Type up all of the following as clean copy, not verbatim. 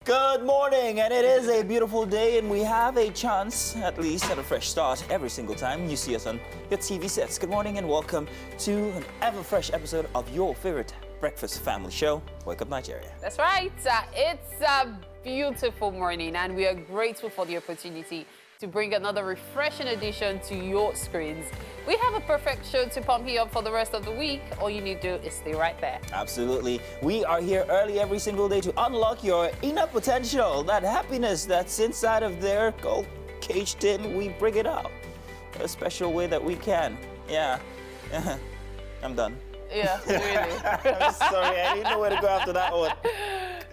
Good morning, and it is a beautiful day, and we have a chance, at least, at a fresh start every single time you see us on your TV sets. Good morning, and welcome to an ever-fresh episode of your favorite breakfast family show, Wake Up Nigeria. That's right. It's a beautiful morning, and we are grateful for the opportunity to bring another refreshing edition to your screens. We have a perfect show to pump you up for the rest of the week. All you need to do is stay right there. Absolutely. We are here early every single day to unlock your inner potential, that happiness that's inside of there, all caged in. We bring it out a special way that we can. Yeah. I'm done. Yeah, really. I'm sorry, I didn't know where to go after that one.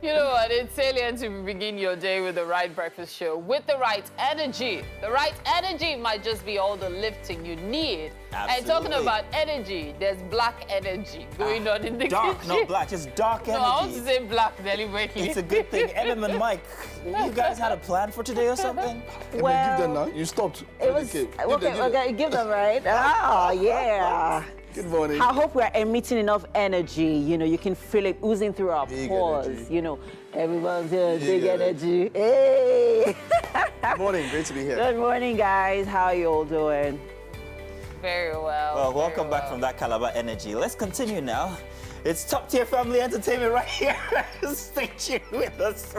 You know what? It's salient to begin your day with the right breakfast show, with the right energy. The right energy might just be all the lifting you need. Absolutely. And talking about energy, there's black energy going on in the dark, kitchen. not black, just dark energy. No, I want to say black deliberately. It's a good thing. Em and Mike, you guys had a plan for today or something? Well, give them now. You stopped. It was okay. Give them right. Oh yeah. Good morning. I hope we're emitting enough energy. You know, you can feel it oozing through our Big pores. energy. You know, everyone's here. Big Big energy. Hey. Good morning. Great to be here. Good morning, guys. How are you all doing? Very well. Well, welcome very back well. from that Calabar energy. Let's continue now. It's top-tier family entertainment right here. Stay tuned with us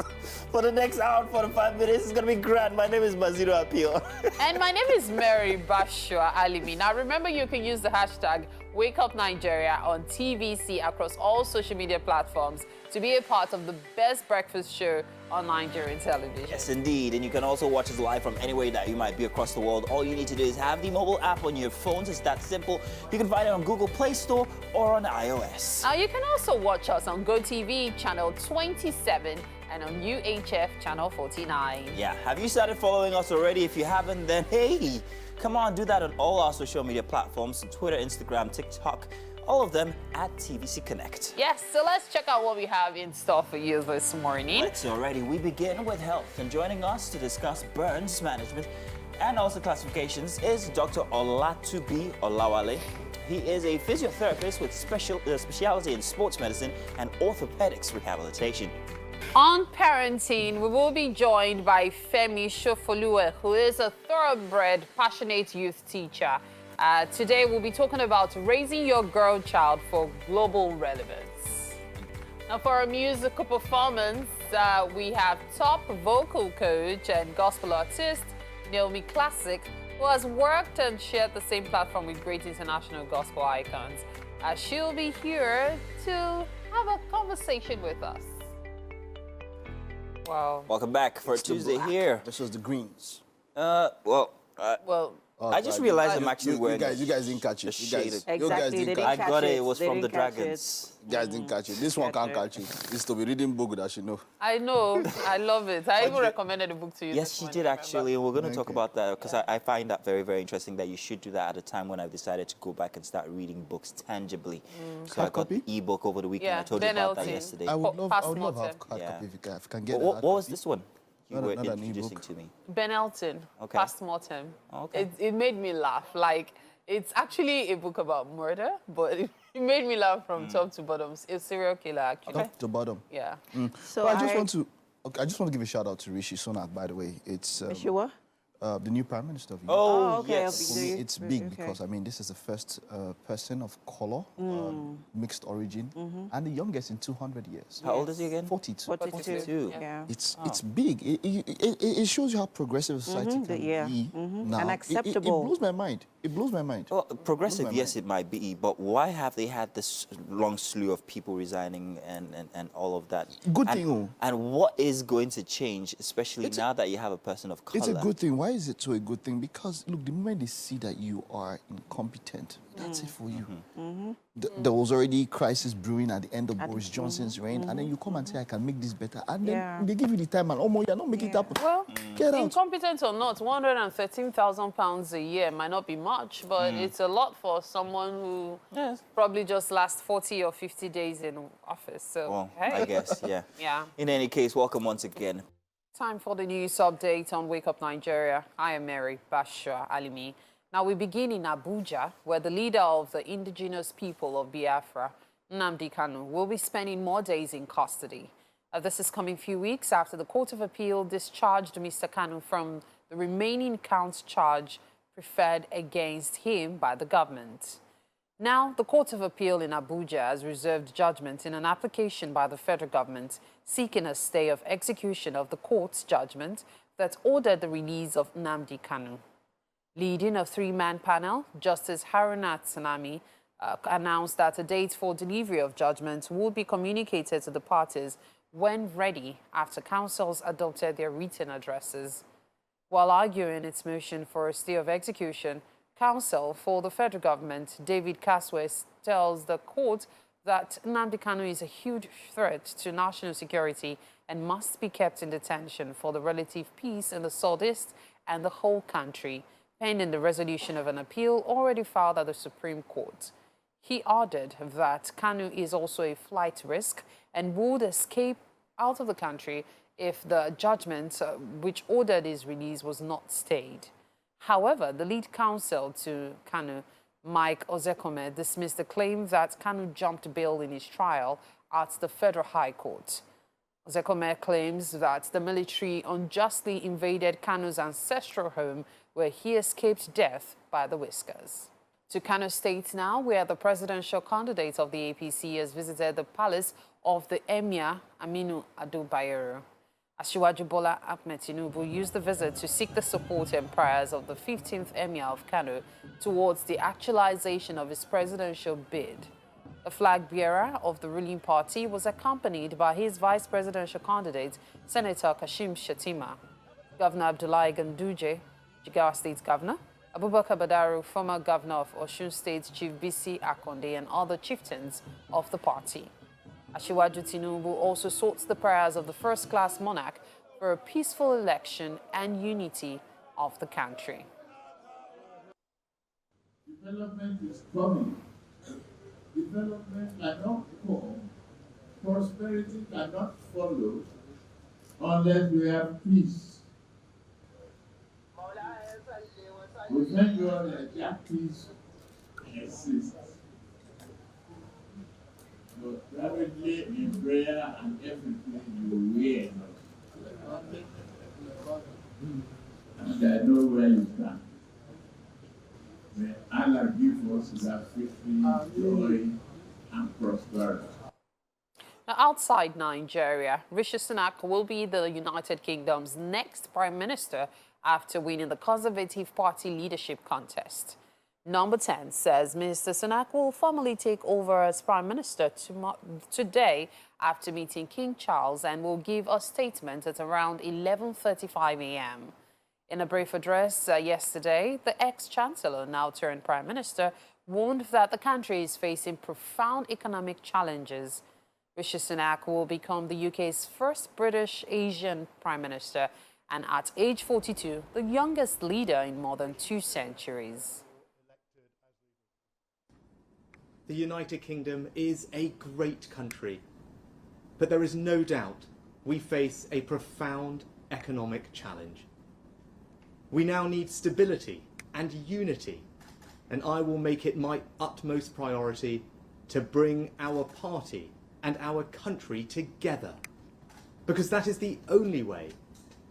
for the next hour and 45 minutes. It's going to be grand. My name is Maziru Apio. And my name is Mary Bashua Alimi. Now, remember, you can use the hashtag WakeUpNigeria on TVC across all social media platforms to be a part of the best breakfast show on Nigerian television. Yes, indeed. And you can also watch us live from anywhere that you might be across the world. All you need to do is have the mobile app on your phones. It's that simple. You can find it on Google Play Store or on iOS. Now, you can also watch us on GOTV channel 27 and on UHF channel 49. Yeah, have you started following us already? If you haven't, then hey, come on, do that on all our social media platforms, Twitter, Instagram, TikTok, all of them at TVC Connect. Yes, so let's check out what we have in store for you this morning. Let's already. We begin with health, and joining us to discuss burns management and also classifications is Dr. Olatubi Olawale. He is a physiotherapist with specialty in sports medicine and orthopedics rehabilitation. On parenting, we will be joined by Femi Shofolue, who is a thoroughbred, passionate youth teacher. Today, we'll be talking about raising your girl child for global relevance. Now, for our musical performance, we have top vocal coach and gospel artist Naomi Classik, who has worked and shared the same platform with great international gospel icons. She'll be here to have a conversation with us. Wow. Welcome back for Tuesday here. This was the greens. Well, I just realized I'm actually wearing you guys didn't catch it. You guys Exactly. didn't They catch I didn't got catch it. It was They from the didn't catch Dragons. You guys didn't catch it. This one can't catch it. It's to be reading book that she know. I know. I love it. I even recommended the book to you. Yes, this she morning, did remember? actually, and we're going to talk Okay. about that because I find that very, very interesting that you should do that at a time when I've decided to go back and start reading books tangibly. So I Hard got the copy? ebook over the weekend. Yeah, I told you Ben about that Elton. yesterday. I would love hard Postmortem. copy Yeah. if you can get What it. was this one you Not were an introducing ebook. to me? Ben Elton, Okay. Postmortem. Okay. It made me laugh. Like, it's actually a book about murder, but it made me laugh from top to bottom. It's a serial killer, actually. Top to bottom. Yeah. So But I just want to give a shout out to Rishi Sunak, by the way. It's Sure. the new Prime Minister of UK. Oh, okay, yes. For me, it's big Okay. because, I mean, this is the first person of color, mixed origin, and the youngest in 200 years. How old is he again? 42. 42. Yeah. It's big. It shows you how progressive society can yeah. be now. And It acceptable. blows my mind. It blows my mind. Well, progressive, my yes, it might be, but why have they had this long slew of people resigning and all of that? Good and, thing, oh. And what is going to change, especially now that you have a person of color? It's a good thing. Why is it so a good thing? Because, look, the moment they see that you are incompetent, that's it for you. There was already crisis brewing at the end of Boris Johnson's reign, and then you come and say, I can make this better. And then Yeah. they give you the time, and you're not making it happen. Well, Get out. incompetent or not, £113,000 a year might not be much, but it's a lot for someone who probably just lasts 40 or 50 days in office. So, Well, hey. I guess, yeah. Yeah. In any case, welcome once again. Time for the news update on Wake Up Nigeria. I am Mary Bashua Alimi. Now we begin in Abuja, where the leader of the indigenous people of Biafra, Nnamdi Kanu, will be spending more days in custody. This is coming a few weeks after the Court of Appeal discharged Mr. Kanu from the remaining counts charge preferred against him by the government. Now, the Court of Appeal in Abuja has reserved judgment in an application by the federal government seeking a stay of execution of the court's judgment that ordered the release of Nnamdi Kanu. Leading a three-man panel, Justice Haruna Tsunami announced that a date for delivery of judgment would be communicated to the parties when ready after counsels adopted their written addresses. While arguing its motion for a stay of execution, counsel for the federal government, David Kaswe, tells the court that Nnamdi Kanu is a huge threat to national security and must be kept in detention for the relative peace in the southeast and the whole country, pending the resolution of an appeal already filed at the Supreme Court. He added that Kanu is also a flight risk and would escape out of the country if the judgment which ordered his release was not stayed. However, the lead counsel to Kanu, Mike Ozekome, dismissed the claim that Kanu jumped bail in his trial at the Federal High Court. Ozekome claims that the military unjustly invaded Kanu's ancestral home where he escaped death by the whiskers. To Kano State now, where the presidential candidate of the APC has visited the palace of the Emir Aminu Ado Bayero. Asiwaju Bola Ahmed Tinubu used the visit to seek the support and prayers of the 15th Emir of Kano towards the actualization of his presidential bid. The flag bearer of the ruling party was accompanied by his vice presidential candidate, Senator Kashim Shettima, Governor Abdullahi Ganduje, Jigawa State Governor, Abubakar Badaru, former governor of Osun State, Chief Bisi Akonde, and other chieftains of the party. Asiwaju Tinubu also sought the prayers of the first-class monarch for a peaceful election and unity of the country. Development is coming. Development cannot come. Prosperity cannot follow unless we have peace. We thank God that peace exists. But privately in prayer and everything you wear. And I know where you stand. May Allah give us that victory, joy, and prosperity. Now, outside Nigeria, Rishi Sunak will be the United Kingdom's next Prime Minister after winning the Conservative Party leadership contest. Number 10 says Mr. Sunak will formally take over as Prime Minister today after meeting King Charles and will give a statement at around 11:35 a.m. In a brief address yesterday, the ex-chancellor, now turned Prime Minister, warned that the country is facing profound economic challenges. Rishi Sunak will become the UK's first British Asian Prime Minister and at age 42, the youngest leader in more than 2 centuries. The United Kingdom is a great country, but there is no doubt we face a profound economic challenge. We now need stability and unity, and I will make it my utmost priority to bring our party and our country together, because that is the only way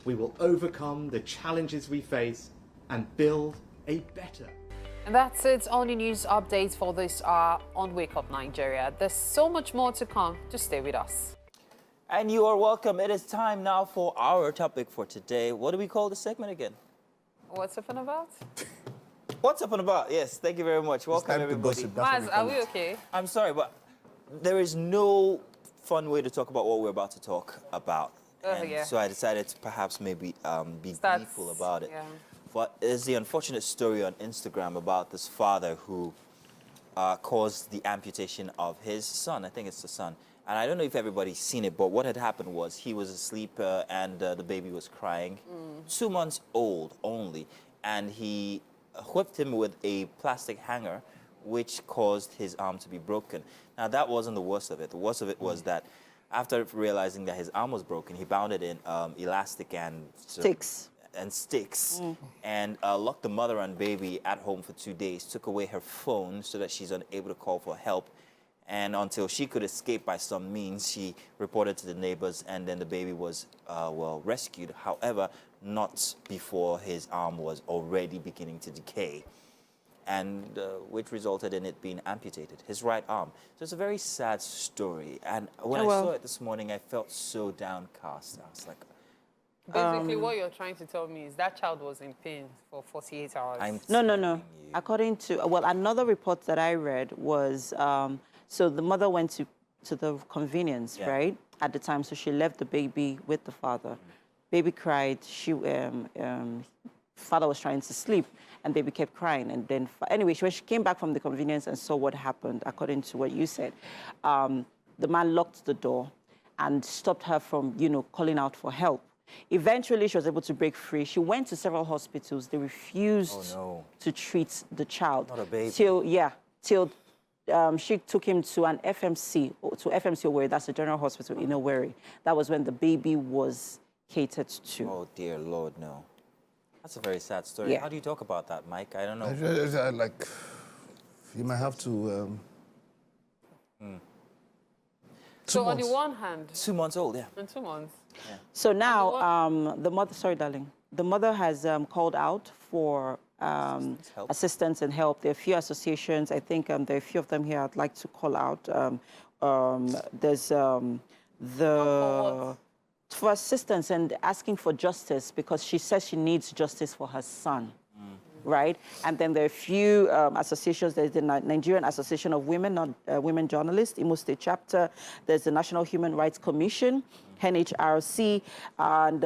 we will overcome the challenges we face and build a better. And that's it. Only news updates for this hour on Wake Up Nigeria. There's so much more to come. Just stay with us. And you are welcome. It is time now for our topic for today. What do we call the segment again? What's up and about? What's up and about? Yes, thank you very much. Welcome, everybody. Maz, are we okay? I'm sorry, but there is no fun way to talk about what we're about to talk about. Yeah. So I decided to perhaps maybe be gleeful about it. Yeah. But there's the unfortunate story on Instagram about this father who caused the amputation of his son. I think it's the son. And I don't know if everybody's seen it, but what had happened was he was asleep and the baby was crying. 2 months old only. And he whipped him with a plastic hanger, which caused his arm to be broken. Now, that wasn't the worst of it. The worst of it was that after realizing that his arm was broken, he bound it in elastic and sticks and locked the mother and baby at home for 2 days, took away her phone so that she's unable to call for help, And until she could escape by some means, she reported to the neighbors, and then the baby was, well, rescued. However, not before his arm was already beginning to decay, and which resulted in it being amputated, his right arm. So it's a very sad story. And when I saw it this morning, I felt so downcast. I was like... Basically, what you're trying to tell me is that child was in pain for 48 hours. No. According to, well, another report that I read was, so the mother went to the convenience, right, at the time. So she left the baby with the father. Baby cried. Father was trying to sleep, and baby kept crying. And then, anyway, when she came back from the convenience and saw what happened, according to what you said, the man locked the door and stopped her from, calling out for help. Eventually, she was able to break free. She went to several hospitals. They refused to treat the child. Not a baby. Till she took him to an FMC, Owerri, that's a general hospital in Owerri. That was when the baby was catered to. Oh, dear Lord, no. That's a very sad story. Yeah. How do you talk about that, Mike? I don't know. Like, you might have to... So on the one hand... 2 months old, yeah. In 2 months. Yeah. So now, the mother, sorry, darling, the mother has called out for assistance and help. There are a few associations. I think there are a few of them here I'd like to call out. There's for assistance and asking for justice, because she says she needs justice for her son. Right? And then there are a few associations. There's the Nigerian Association of Women, Women Journalists, Imo State Chapter. There's the National Human Rights Commission, NHRC, and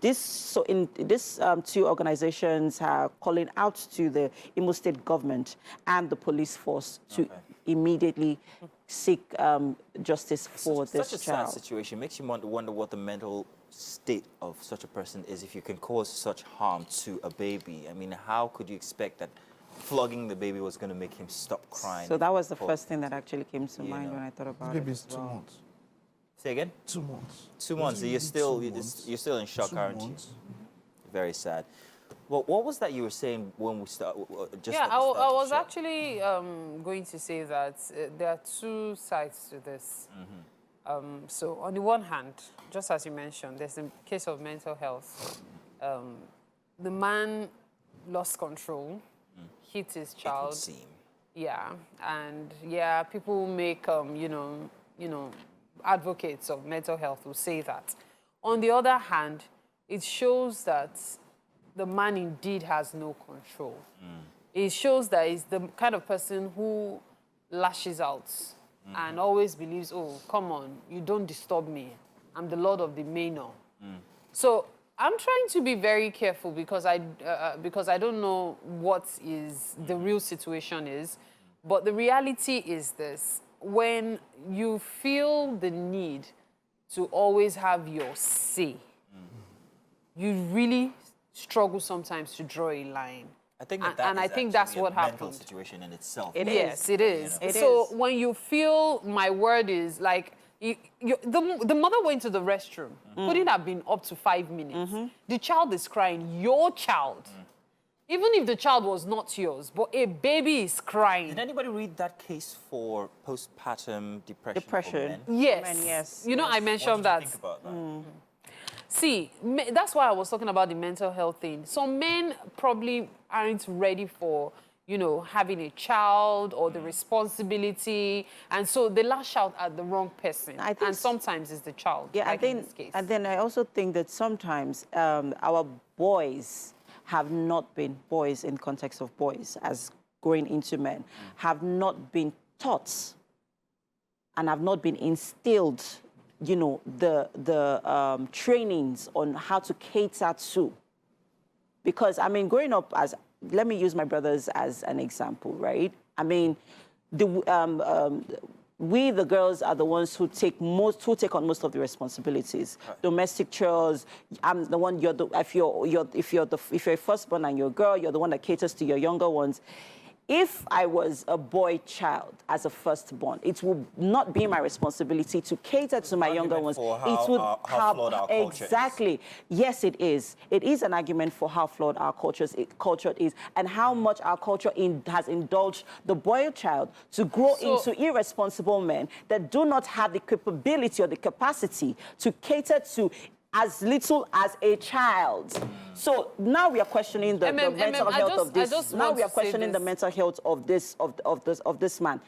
these two organizations are calling out to the Imo State government and the police force to immediately seek justice for this child. Such a sad situation. Makes you wonder what the mental state of such a person is if you can cause such harm to a baby. I mean, how could you expect that flogging the baby was going to make him stop crying? So that was the first thing that actually came to mind when I thought about it. Baby's 2 months. Say again? 2 months. 2 months. You're still in shock, aren't you? Very sad. Well, what was that you were saying when we started? I was actually going to say that there are two sides to this. So on the one hand, just as you mentioned, there's the case of mental health. The man lost control, hit his child. It would seem. Yeah, and people make advocates of mental health will say that. On the other hand, it shows that the man indeed has no control. It shows that he's the kind of person who lashes out and always believes, oh, come on, you don't disturb me. I'm the Lord of the Manor. So I'm trying to be very careful because I don't know what is the real situation is. But the reality is this: when you feel the need to always have your say, you really struggle sometimes to draw a line. I think I think that's what happened. Mental situation in itself. Yes, it is. It So is. when you feel my word is like, the mother went to the restroom, couldn't have been up to 5 minutes. The child is crying, your child. Even if the child was not yours, but a baby is crying. Did anybody read that case for postpartum depression? Depression. For men? Yes. Men, yes. You know, I What mentioned did you that. think about that? See, that's why I was talking about the mental health thing. Some men probably aren't ready for, having a child or the responsibility. And so they lash out at the wrong person. And sometimes it's the child, like in this case. And then I also think that sometimes our boys have not been boys in context of boys as growing into men, have not been taught and have not been instilled the trainings on how to cater to. Because, I mean, growing up as, let me use my brothers as an example, right? I mean, we, the girls, are the ones who take on most of the responsibilities. Right. Domestic chores. I'm the one. If you're a firstborn and you're a girl, you're the one that caters to your younger ones. If I was a boy child as a firstborn, it would not be my responsibility to cater to my younger ones. For It would how flawed our culture exactly. Yes, it is. It is an argument for how flawed our culture is, and how much our culture has indulged the boy child to grow into irresponsible men that do not have the capability or the capacity to cater to as little as a child. So now we are questioning the mental health of this. Now we are questioning the mental health of this man.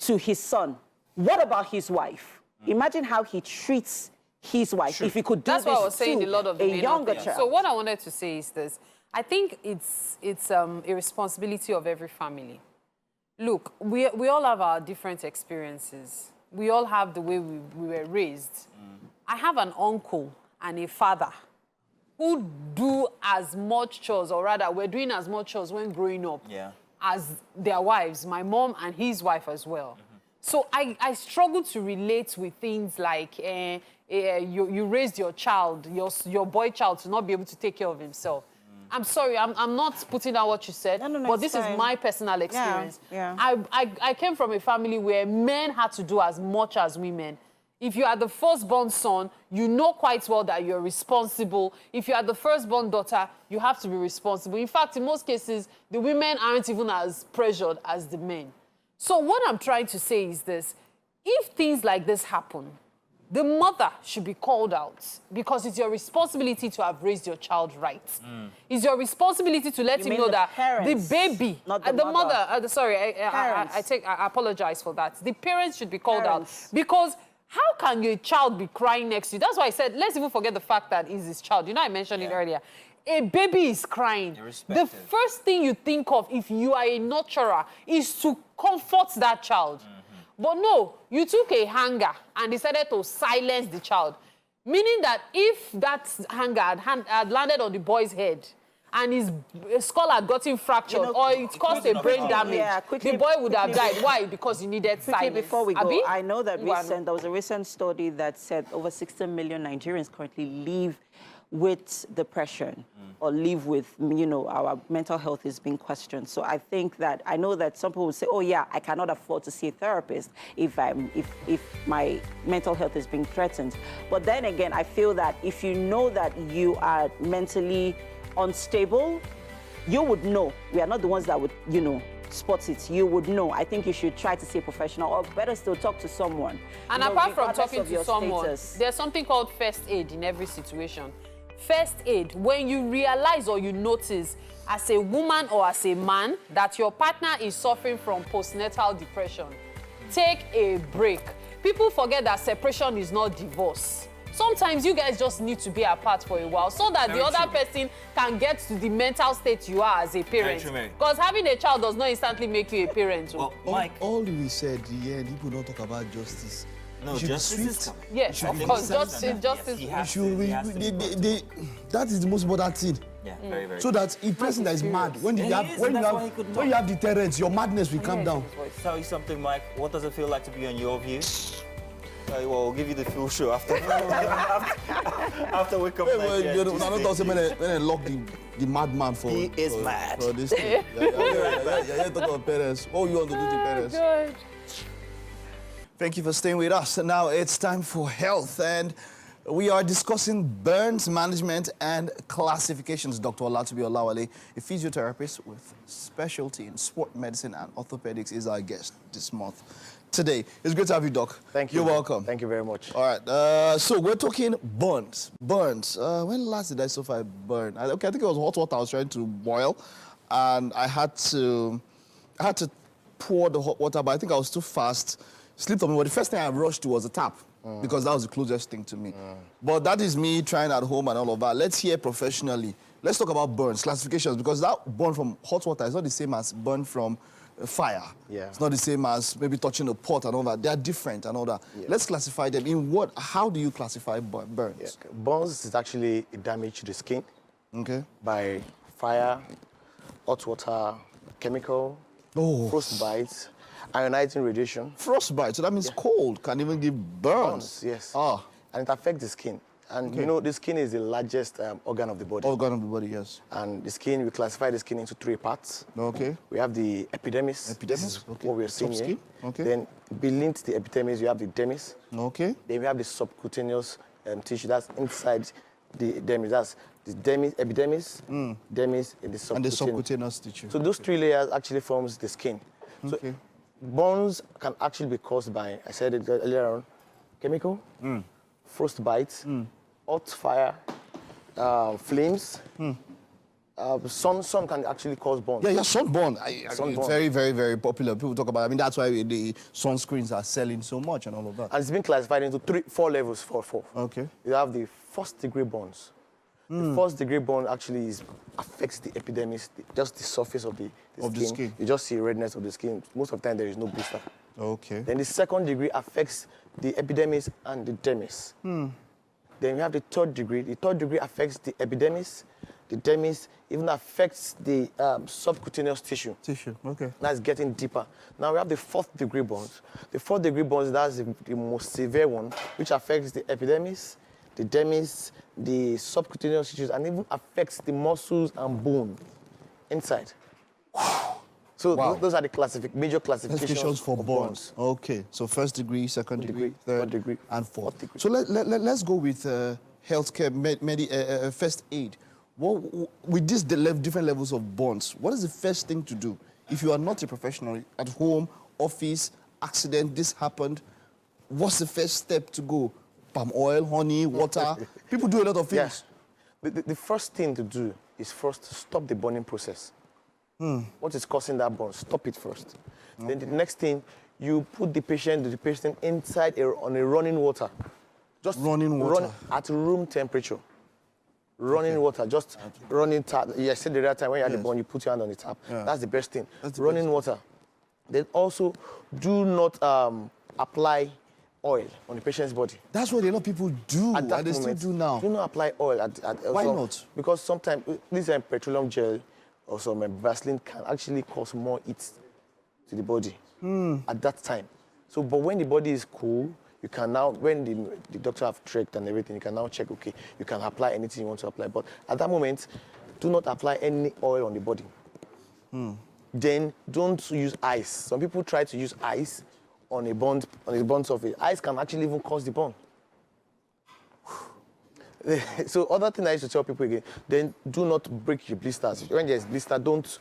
To his son, what about his wife? Imagine how he treats his wife. If he could do That's why I was this saying to a lot of the a younger child. So what I wanted to say is this. I think it's a responsibility of every family. Look, we all have our different experiences. We all have the way we were raised. I have an uncle and a father who do as much chores, or rather, we're doing as much chores when growing up as their wives, my mom and his wife as well. So I struggle to relate with things like you raised your child, your boy child, to not be able to take care of himself. I'm sorry, I'm not putting out what you said, but this is my personal experience. I came from a family where men had to do as much as women. If you are the firstborn son, you know quite well that you're responsible. If you are the firstborn daughter, you have to be responsible. In fact, in most cases, the women aren't even as pressured as the men. So what I'm trying to say is this. If things like this happen, the mother should be called out, because it's your responsibility to have raised your child right. It's your responsibility to let him know that the baby, not the mother, sorry, I apologize for that. The parents should be called out, because how can your child be crying next to you? That's why I said, let's even forget the fact that it's his child. You know, I mentioned it earlier. A baby is crying. The first thing you think of if you are a nurturer is to comfort that child. But no, you took a hanger and decided to silence the child. Meaning that if that hanger had landed on the boy's head and his skull had gotten fractured, or it caused a brain damage, the boy would have died. Why? Because he needed silence. Before we go, I know that there was a recent study that said over 60 million Nigerians currently live with depression or live with, our mental health is being questioned. So I know that some people will say, oh yeah, I cannot afford to see a therapist if my mental health is being threatened. But then again, I feel that if you know that you are mentally unstable, you would know. We are not the ones that would, spot it. You would know. I think you should try to see a professional, or better still, talk to someone. And apart from talking to someone, there's something called first aid in every situation. First aid, when you realize or you notice as a woman or as a man that your partner is suffering from postnatal depression, take a break. People forget that separation is not divorce. Sometimes you guys just need to be apart for a while so that the other person can get to the mental state you are as a parent. Because having a child does not instantly make you a parent. Well, Mike, all we said, people don't talk about justice. No, justice is coming. Yes, of course, justice. That is the most important thing. Yeah, very, very. So that a person that is mad, when you have deterrence, your madness will come down. Tell you something, Mike. What does it feel like to be on your view? Well, we'll give you the full show after we come back. I'm not when I lock the madman for. He is mad. For this thing. Yeah, talk about parents. What you want to do to parents? Good. Thank you for staying with us. Now it's time for health, and we are discussing burns management and classifications. Dr. Olatubi Olawale, a physiotherapist with specialty in sport medicine and orthopedics, is our guest this month. Today, it's great to have you, Doc. Thank you. You're welcome. Thank you very much. All right, so we're talking burns. When last did I suffer a burn? I think it was hot water I was trying to boil, and I had to pour the hot water, but I think I was too fast. Slipped on me. But the first thing I rushed to was a tap, because that was the closest thing to me. But that is me trying at home and all of that. Let's hear professionally. Let's talk about burns, classifications, because that burn from hot water is not the same as burn from fire. Yeah. It's not the same as maybe touching a pot and all that. They are different and all that. Yeah. Let's classify them. How do you classify burns? Yeah. Burns is actually a damage to the skin by fire, hot water, chemical, frostbite, ionizing radiation. Frostbite, so that means cold can even give burns. Yes. Ah. And it affects the skin. And you know, the skin is the largest organ of the body. Organ of the body, yes. And the skin, we classify the skin into 3 parts. Okay. We have the epidermis. Epidermis, This is okay. what we're seeing Top here. skin, okay. Then beneath the epidermis, you have the dermis. Okay. Then we have the subcutaneous tissue that's inside the dermis. That's the dermis, epidermis, dermis, and the subcutaneous. And the subcutaneous tissue. So those 3 layers actually forms the skin. Okay. So burns can actually be caused by, I said it earlier on, chemical, frostbite, hot fire, flames. Sun can actually cause burns. Yeah, sunburn. Sunburn. It's very, very, very popular. People talk about it. I mean, that's why the sunscreens are selling so much and all of that. And it's been classified into 4 levels. Four. Okay. You have the first-degree burns. The first-degree burn actually affects the epidermis, just the surface of the skin. You just see redness of the skin. Most of the time, there is no blister. Okay. Then the second degree affects the epidermis and the dermis. Then we have the third degree. The third degree affects the epidermis, the dermis, even affects the subcutaneous tissue. Okay. That's getting deeper. Now we have the 4th degree burns. The 4th degree burns, that's the most severe one, which affects the epidermis, the dermis, the subcutaneous tissues, and even affects the muscles and bone inside. So those are the major classifications for burns. Okay, so 1st degree, 2nd degree, 3rd degree, and 4th degree. So let's go with healthcare, first aid. With these different levels of burns, what is the first thing to do? If you are not a professional, at home, office, accident, this happened, what's the first step to go? Palm oil, honey, water? People do a lot of things. Yeah. The first thing to do is first stop the burning process. What is causing that burn? Stop it first. Okay. Then the next thing, you put the patient inside on a running water. Just running water? Run at room temperature. Running water, just running tap. I said the other time when you had the burn, you put your hand on the tap. Yeah. That's the best thing. Running water. Then also, do not apply oil on the patient's body. That's what a lot of people do, at that and they still do now. Do not apply oil. Why not? Because sometimes this petroleum gel or some Vaseline can actually cause more heat to the body at that time. So, but when the body is cool, you can now, when the doctor have checked and everything, you can now check, okay, you can apply anything you want to apply. But at that moment, do not apply any oil on the body. Then don't use ice. Some people try to use ice on a burn surface. Ice can actually even cause the burn. So other thing I used to tell people again, then do not break your blisters. When there's blister, don't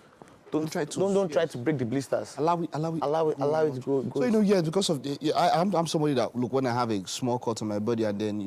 try to break the blisters. Allow it to go. So you know, because of I'm somebody that, look, when I have a small cut on my body and then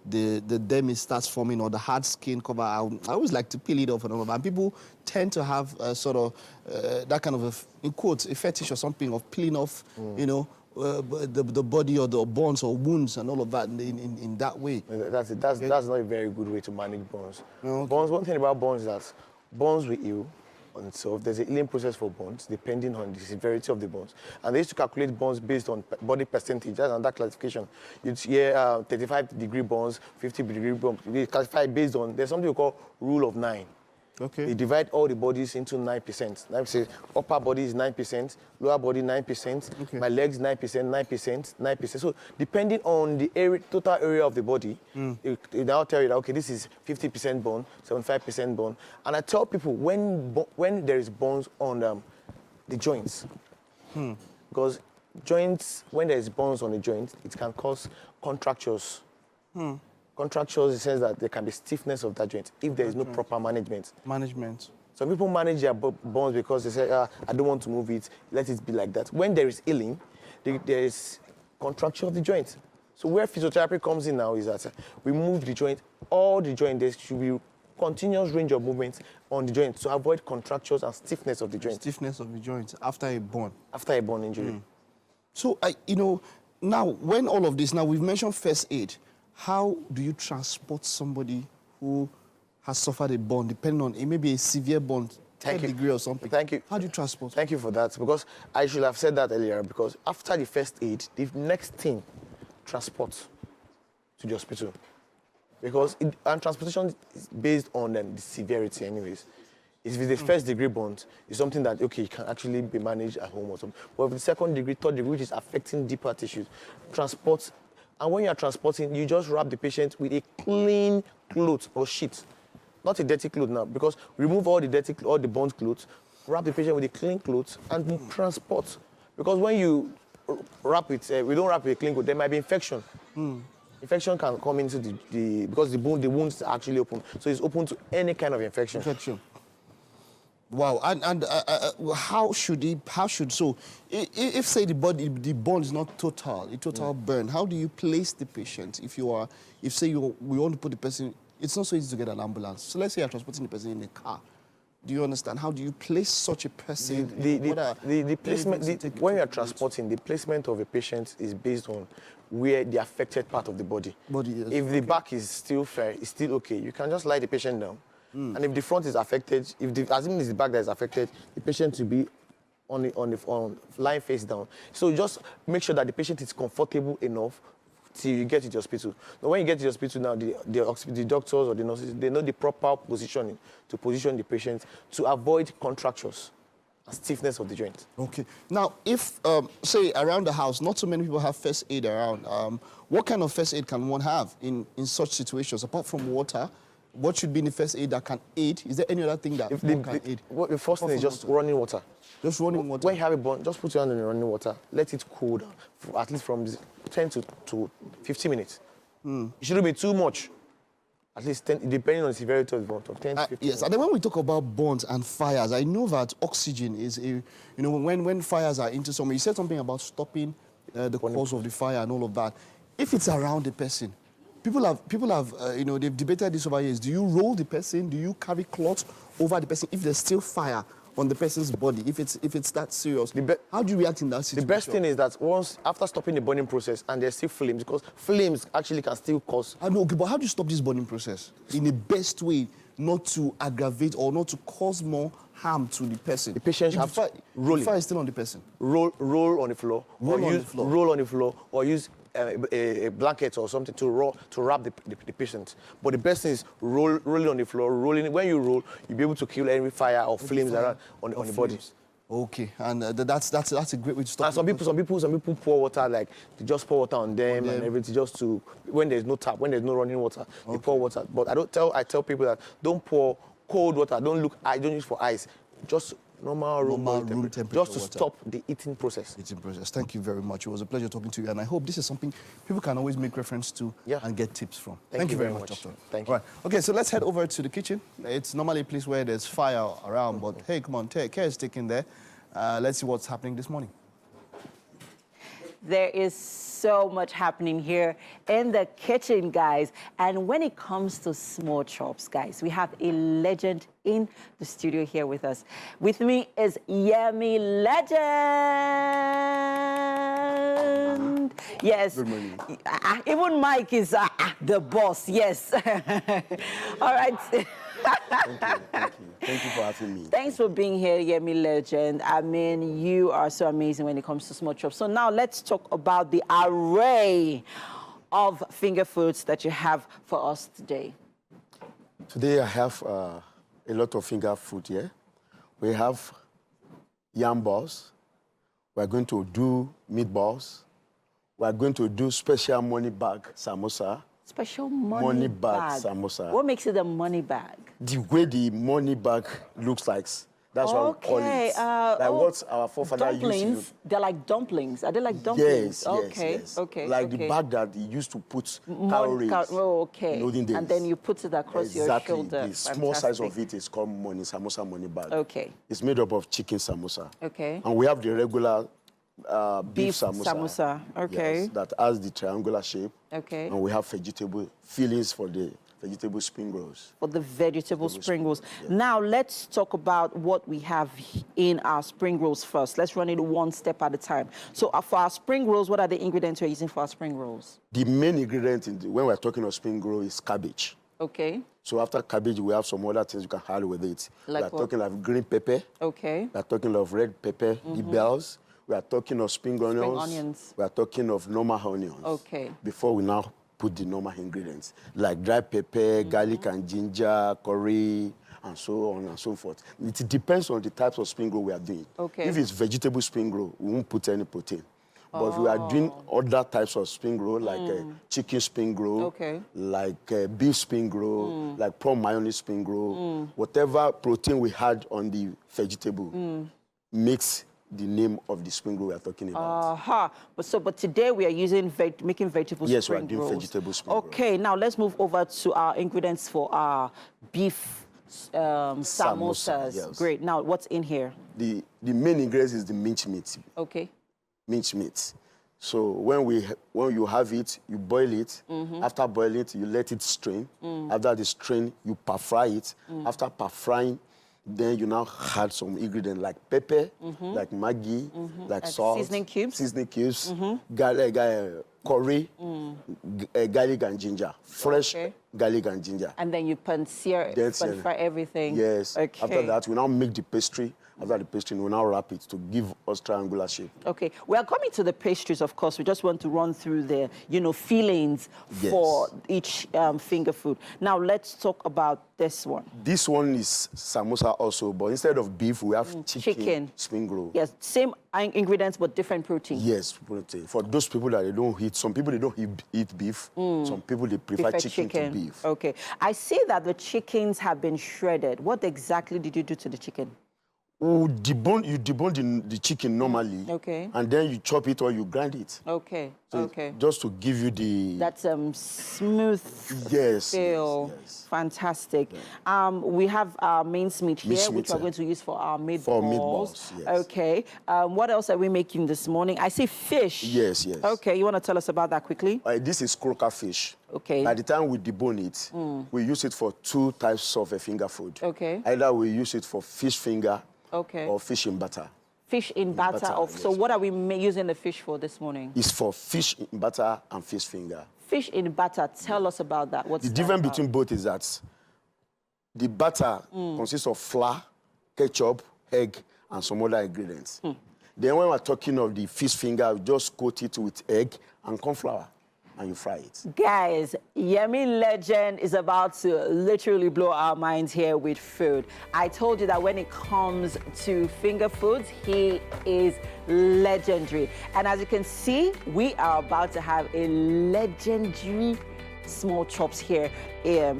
the dermis starts forming or the hard skin cover, I always like to peel it off and all of that. And people tend to have sort of that kind of in quotes, a fetish or something of peeling off, you know, the body or the bones or wounds and all of that in that way. That's not a very good way to manage burns. Okay. Burns, one thing about burns is that burns will heal on itself. There's a healing process for burns depending on the severity of the burns. And they used to calculate burns based on body percentage. That's another classification. You'd hear 35-degree burns, 50-degree burns. They classify based on, there's something we call rule of 9. Okay. They divide all the bodies into 9%. 9%. Upper body is 9%, lower body 9%, okay. My legs 9%, 9%, 9%. So depending on the total area of the body, it now tell you that, okay, this is 50% bone, 75% bone. And I tell people when there is bones on the joints, because joints, when there is bones on the joint, it can cause contractures. Contractures in the sense that there can be stiffness of that joint if there is no proper management. Some people manage their bones because they say, I don't want to move it, let it be like that. When there is healing, there is contraction of the joint. So where physiotherapy comes in now is that we move the joint, all the joint, there should be continuous range of movement on the joint to avoid contractures and stiffness of the joint. Stiffness of the joint after a burn. After a burn injury. So, you know, now when all of this, now we've mentioned first aid. How do you transport somebody who has suffered a burn, depending on, it may be a severe burn, 10th degree or something? Thank you. How do you transport? Thank you for that, because I should have said that earlier, because after the first aid, the next thing, transport to the hospital. Because and transportation is based on the severity anyways. If it's the first degree burn, it's something that, okay, can actually be managed at home or something. But if the second degree, third degree, which is affecting deeper tissues, transport And when you are transporting, you just wrap the patient with a clean cloth or sheet. Not a dirty cloth now, because remove all the burnt clothes, wrap the patient with a clean cloth and transport. Because when you wrap it, we don't wrap with a clean cloth, there might be infection. Infection can come into because the wounds are actually open. So it's open to any kind of infection. Wow, and how should if say the burn is not a total burn, how do you place the patient? We want to put the person, it's not so easy to get an ambulance. So let's say you're transporting the person in a car. Do you understand? How do you place such a person? The placement, when you are transporting, the placement of a patient is based on where the affected part of the body. If the back is still fair, it's still okay. You can just lie the patient down. And if the front is affected, assuming it's the back that is affected, the patient will be on lying face down. So just make sure that the patient is comfortable enough till you get to the hospital. Now, when you get to the hospital now, the doctors or the nurses, they know the proper positioning to position the patient to avoid contractures and stiffness of the joint. Okay. Now, if, say, around the house, not so many people have first aid around, what kind of first aid can one have in such situations? Apart from water, what should be in the first aid that can aid? Is there any other thing that one can aid? The first thing is just running water. Just running water? When you have a burn, just put your hand in the running water. Let it cool down, for at least from 10 to 15 minutes. It shouldn't be too much. At least 10, depending on the severity of the burn, from 10 to 15 Yes, minutes. and then when we talk about burns and fires, I know that oxygen is when fires are into somewhere, you said something about stopping the cause of the fire and all of that. If it's around the person, people have they've debated this over years. Do you roll the person? Do you carry cloth over the person if there's still fire on the person's body? If it's that serious, how do you react in that situation? The best thing is that after stopping the burning process and there's still flames, because flames actually can still cause. I know, okay, but how do you stop this burning process in the best way, not to aggravate or not to cause more harm to the person? The patient have to roll. The fire is still on the person. Roll on the floor. Roll on the floor, or use a blanket or something to wrap the patient. But the best thing is rolling on the floor. When you roll, you'll be able to kill any fire or flames around on the body. Okay, and that's a great way to stop. And some people pour water, like they just pour water on them and everything, just to when there's no tap, when there's no running water, they pour water. But I tell people that don't pour cold water. Don't use for ice. Just normal room temperature, just to stop the eating process. Thank you very much. It was a pleasure talking to you, and I hope this is something people can always make reference to and get tips from. Thank you very much, Doctor. Thank you. All right. Okay, so let's head over to the kitchen. It's normally a place where there's fire around, but hey, come on, care is taken there. Let's see what's happening this morning. There is so much happening here in the kitchen, guys. And when it comes to small chops, guys, we have a legend in the studio here with us. With me is Yemi Legend. Yes. Good morning. Even Mike is the boss, yes. All right. Thank you for having me. Thanks for being here, Yemi Legend. I mean, you are so amazing when it comes to small chops. So now let's talk about the array of finger foods that you have for us today. Today I have a lot of finger food here. We have yam balls. We're going to do meatballs. We're going to do special money bag samosa. Special money bag samosa. What makes it a money bag? The way the money bag looks like, that's what we call it. Like what our forefathers used to do. They're like dumplings. Are they like dumplings? Yes. Okay. Like the bag that you used to put calories. Okay. In olden days. And then you put it across your shoulder. Exactly. The small size of it is called samosa money bag. Okay. It's made up of chicken samosa. Okay. And we have the regular beef samosa. Okay. Yes, that has the triangular shape. Okay. And we have vegetable fillings for the vegetable spring rolls. For the vegetable spring rolls. Yes. Now, let's talk about what we have in our spring rolls first. Let's run it one step at a time. So for our spring rolls, what are the ingredients we're using for our spring rolls? The main ingredient when we're talking of spring roll is cabbage. Okay. So after cabbage, we have some other things you can add with it. Like we're talking of green pepper. Okay. We're talking of red pepper, the bells. We are talking of spring onions. We are talking of normal onions. Okay. Before we now put the normal ingredients, like dry pepper, garlic and ginger, curry, and so on and so forth. It depends on the types of spring roll we are doing. Okay. If it's vegetable spring roll, we won't put any protein. But if we are doing other types of spring roll, like chicken spring roll, like beef spring roll, like prawn mayonnaise spring roll, whatever protein we had on the vegetable makes the name of the spring roll we are talking about. But today we are using making vegetable Yes, spring we are doing rolls. vegetable spring roll. Okay, now let's move over to our ingredients for our beef samosas. Yes. Great. Now, what's in here? The main ingredient is the minced meat. Okay. Minced meat. So when you have it, you boil it. After boiling it, you let it strain. After the strain, you par-fry it. After par-frying, then you now add some ingredients like pepper, like Maggi, like salt, seasoning cubes, garlic, curry, garlic and ginger, fresh garlic and ginger. And then you pan-fry everything. Yes. Okay. After that, we now make the pastry. After the pastry, we now wrap it to give us triangular shape. Okay. We are coming to the pastries, of course. We just want to run through the, fillings for each finger food. Now, let's talk about this one. This one is samosa also, but instead of beef, we have chicken spring roll. Yes, same ingredients, but different protein. Yes, protein. For those people that they don't eat, some people they don't eat beef. Some people they prefer chicken to beef. Okay. I see that the chickens have been shredded. What exactly did you do to the chicken? You debone the chicken normally. Okay. And then you chop it or you grind it. Okay. So just to give you the... That's smooth feel. Yes. Fantastic. Yeah. We have our minced meat here, which we're going to use for our meatballs. For meatballs, yes. Okay. What else are we making this morning? I see fish. Yes. Okay. You want to tell us about that quickly? This is croaker fish. Okay. By the time we debone it, we use it for 2 types of finger food. Okay. Either we use it for fish finger or fish in batter. Fish in batter. So what are we using the fish for this morning? It's for fish in batter and fish finger. Fish in batter. Tell us about that. What's the difference between both is that the batter consists of flour, ketchup, egg, and some other ingredients. Then when we're talking of the fish finger, we just coat it with egg and corn flour, and you fry it. Guys, Yemi Legend is about to literally blow our minds here with food. I told you that when it comes to finger foods, he is legendary. And as you can see, we are about to have a legendary small chops here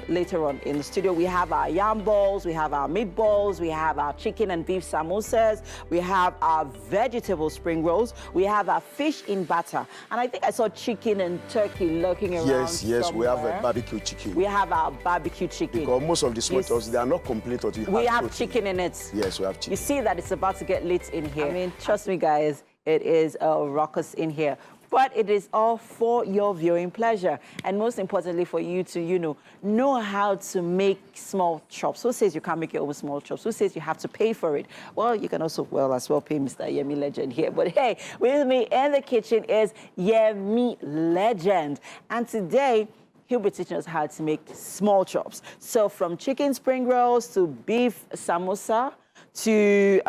later on in the studio. We have our yam balls, we have our meatballs, we have our chicken and beef samosas, we have our vegetable spring rolls, we have our fish in batter, and I think I saw chicken and turkey lurking around. Yes, somewhere. we have a barbecue chicken. We have our barbecue chicken. Because most of the small chops, they are not complete until we have chicken in it. Yes, we have chicken. You see that it's about to get lit in here. I mean, trust me, guys, it is a ruckus in here. But it is all for your viewing pleasure. And most importantly, for you to, know how to make small chops. Who says you can't make your own small chops? Who says you have to pay for it? Well, you can also, as well pay Mr. Yemi Legend here. But hey, with me in the kitchen is Yemi Legend. And today, he'll be teaching us how to make small chops. So from chicken spring rolls to beef samosa, to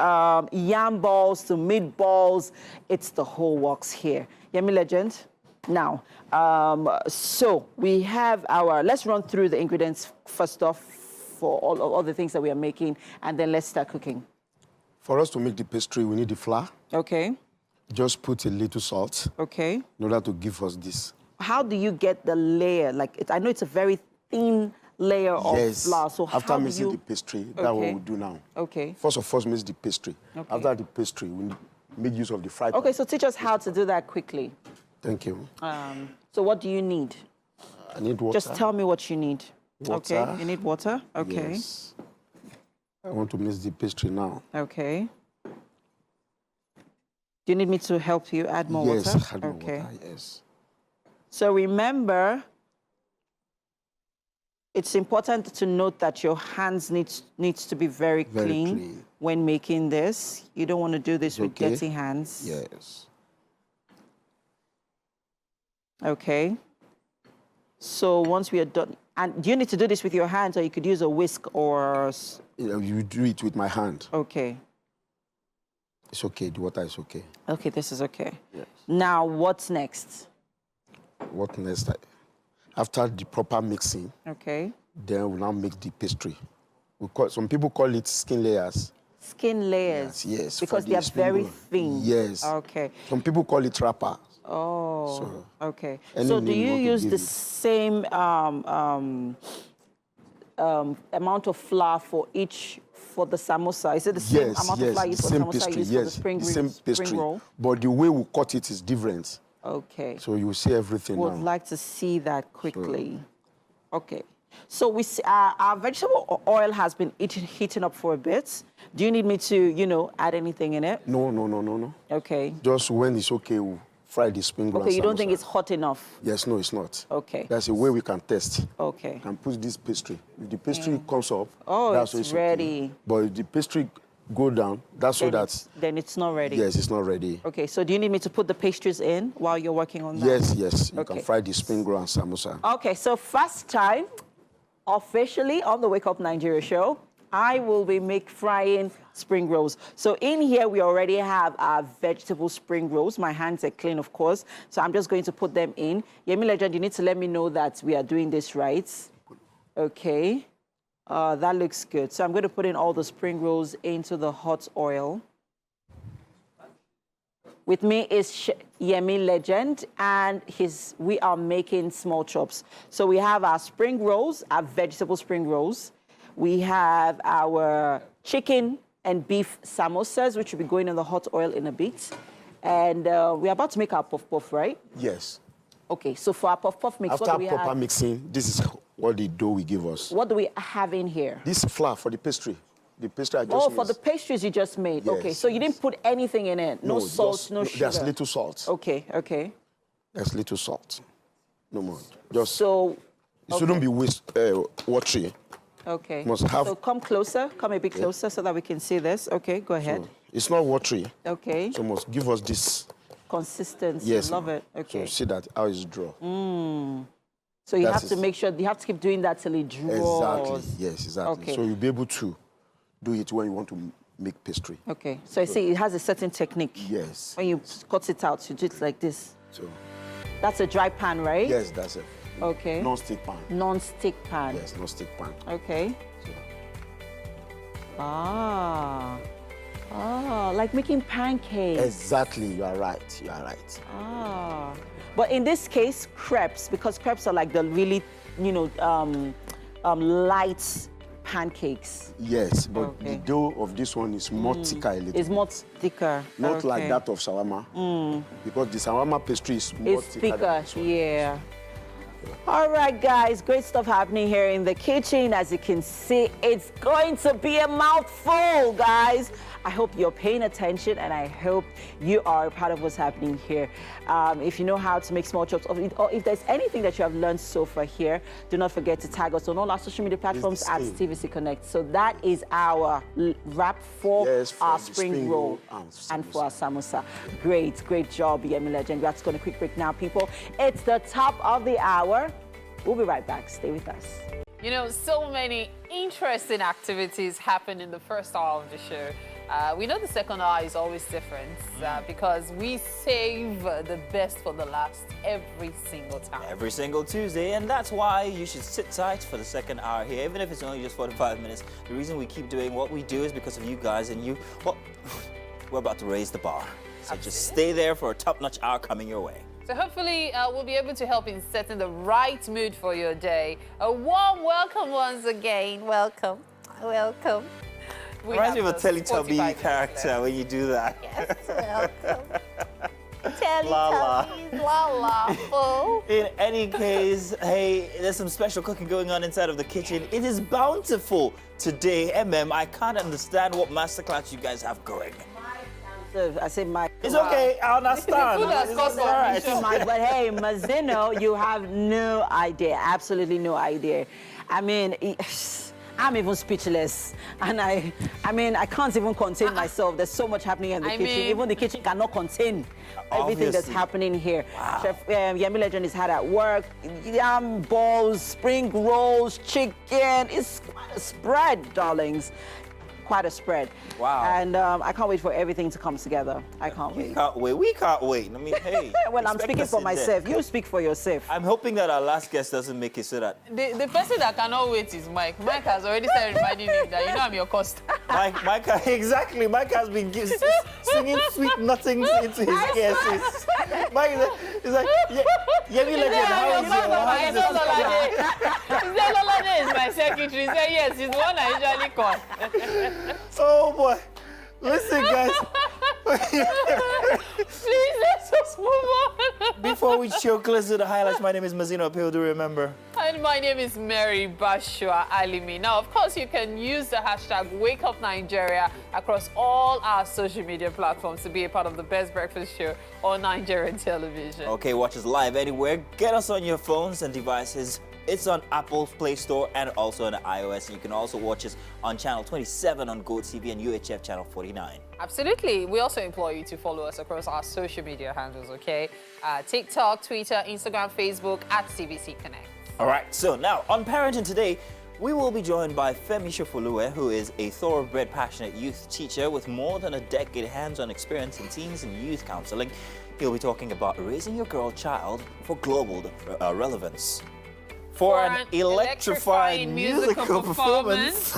yam balls, to meatballs, it's the whole works here. Yemi Legend. Now, so we have let's run through the ingredients first off for all the things that we are making, and then let's start cooking. For us to make the pastry, we need the flour. Okay. Just put a little salt. Okay. In order to give us this. How do you get the layer? I know it's a very thin layer of flour. So after mixing the pastry, that's what we'll do now. Okay. First of all, mix the pastry. Okay. After the pastry, we make use of the fry pan. Okay, so teach us how to do that quickly. Thank you. So what do you need? I need water. Just tell me what you need. Water. Okay, you need water? Okay. Yes. I want to mix the pastry now. Okay. Do you need me to help you add more water? Yes, add more water, yes. So remember, it's important to note that your hands needs to be very clean when making this. You don't want to do this with dirty hands. Yes. Okay. So once we are done, and do you need to do this with your hands, or you could use a whisk or? You do it with my hand. Okay. It's okay. The water is okay. Okay, this is okay. Yes. Now, what's next? What next? After the proper mixing, okay, then we'll now make the pastry. Some people call it skin layers. Skin layers. Yes. for Because the they are spring very roll. thin. Yes. Okay. Some people call it wrapper. Oh. So, okay. any So do name you you want to use give the it. same amount of flour for the samosa? Is it the same amount of flour used for same samosa pastry, used for the yes, spring the same pastry. roll? But the way we cut it is different. Okay. So you will see everything Would now. like to see that quickly. Okay. So we see, our vegetable oil has been heating up for a bit. Do you need me to, add anything in it? No. Okay. Just when it's okay, we'll fry the spring roll. Okay, and you don't think samosa. it's hot enough? Yes, no, it's not. Okay. That's a way we can test. Okay. You can put this pastry. If the pastry comes up, Oh, that's it's when okay. ready. But if the pastry go down, that's so that, Then it's not ready. yes, it's not ready. Okay, so do you need me to put the pastries in while you're working on that? Yes, you Okay. can fry the spring roll and samosa. Okay, so first time, officially on the Wake Up Nigeria show, I will be frying spring rolls. So in here, we already have our vegetable spring rolls. My hands are clean, of course. So I'm just going to put them in. Yemi Legend, you need to let me know that we are doing this right. Okay. That looks good. So I'm going to put in all the spring rolls into the hot oil. With me is Yemi Legend, and we are making small chops. So we have our spring rolls, our vegetable spring rolls. We have our chicken and beef samosas, which will be going in the hot oil in a bit. And we're about to make our puff-puff, right? Yes. Okay, so for our puff-puff mix, After what do we proper have? mixing, this is what the dough will give us. What do we have in here? This flour for the pastry. The pastry I just Oh, for mixed. the pastries you just made. Yes, Okay, so you didn't put anything in it? No salt, just- no sugar? There's little salt. Okay. There's little salt. No more. Just, So, it shouldn't be watery. okay. Must have- So come closer, come a bit closer so that we can see this. Okay, go ahead. So it's not watery. Okay. So must give us this. Consistency. Yes. Love ma'am. it. Okay. So see that how it's draw. So you That have to is- make sure, you have to keep doing that till it draws. Exactly. Yes, exactly. Okay. So you'll be able to do it when you want to make pastry. Okay. So I see it has a certain technique. Yes. When you cut it out, you do it like this. So That's a dry pan, right? yes, that's it. Okay. Non-stick pan. Non-stick pan. Yes, non-stick pan. Okay. So, Like making pancakes. exactly. You are right. You are right. But in this case, crepes, because crepes are like the really, light pancakes. Yes, but Okay. the dough of this one is more thicker a little. It's more thicker. Not like Okay. that of shawarma. Because the shawarma pastry is more It's thicker. than thicker, this one. yeah. All right, guys, great stuff happening here in the kitchen. As you can see, it's going to be a mouthful, guys. I hope you're paying attention, and I hope you are a part of what's happening here. If you know how to make small chops, or if there's anything that you have learned so far here, do not forget to tag us on all our social media platforms the at same. TVC Connect. So that is our wrap for Yes, for our the spring roll and for our samosa. Great job, Yemi Legend. We're just going to quick break now, people. It's the top of the hour. We'll be right back. Stay with us. You know, so many interesting activities happen in the first hour of the show. We know the second hour is always different because we save the best for the last every single time. Every single Tuesday, and that's why you should sit tight for the second hour here, even if it's only just 45 minutes. The reason we keep doing what we do is because of you guys, and we're about to raise the bar. So just stay there for a top-notch hour coming your way. So hopefully we'll be able to help in setting the right mood for your day. A warm welcome once again. Welcome. We Reminds me of have a those 45 Teletubby minutes character left. when you do that. Yes, welcome. La. Teletubbies, la. Full. In any case, hey, there's some special cooking going on inside of the kitchen. It is bountiful today. I can't understand what masterclass you guys have going. I say my. It's okay, I understand. The food has It's cost all right. But hey, Mazino, you have no idea, absolutely no idea. I mean, I'm even speechless, and I can't even contain myself. There's so much happening in the kitchen. Even the kitchen cannot contain everything that's Obviously. happening here. Wow. Chef Yemi Legend is hard at work. Yam balls, spring rolls, chicken. It's quite a spread, darlings. quite a spread. Wow. And I can't wait for everything to come together. I can't We wait. can't wait. We can't wait. I mean, hey. Well, I'm expect speaking us for in there. myself. You speak for yourself. I'm hoping that our last guest doesn't make it so that The person that cannot wait is Mike. Mike has already started reminding him that you know I'm your customer. Mike, exactly. Mike has been singing sweet nothings into his ears. Mike is like, Yemi Legend, how is it? Lolade is my secretary. He said yes, he's the one I usually call. Oh boy. Listen, guys. Please, let's just move on. Before we choke, let's do the highlights. My name is Mazino Apil, do remember. And my name is Mary Bashua Alimi. Now, of course, you can use the hashtag #WakeUpNigeria across all our social media platforms to be a part of the best breakfast show on Nigerian television. Okay, watch us live anywhere. Get us on your phones and devices. It's on Apple's Play Store and also on iOS. And you can also watch us on channel 27 on GOTV and UHF channel 49. Absolutely. We also implore you to follow us across our social media handles, okay? TikTok, Twitter, Instagram, Facebook, @CBC Connect. All right, so now on Parenting Today, we will be joined by Femi Shofoluwe, who is a thoroughbred, passionate youth teacher with more than a decade hands-on experience in teens and youth counseling. He'll be talking about raising your girl child for global relevance. For an electrifying musical performance.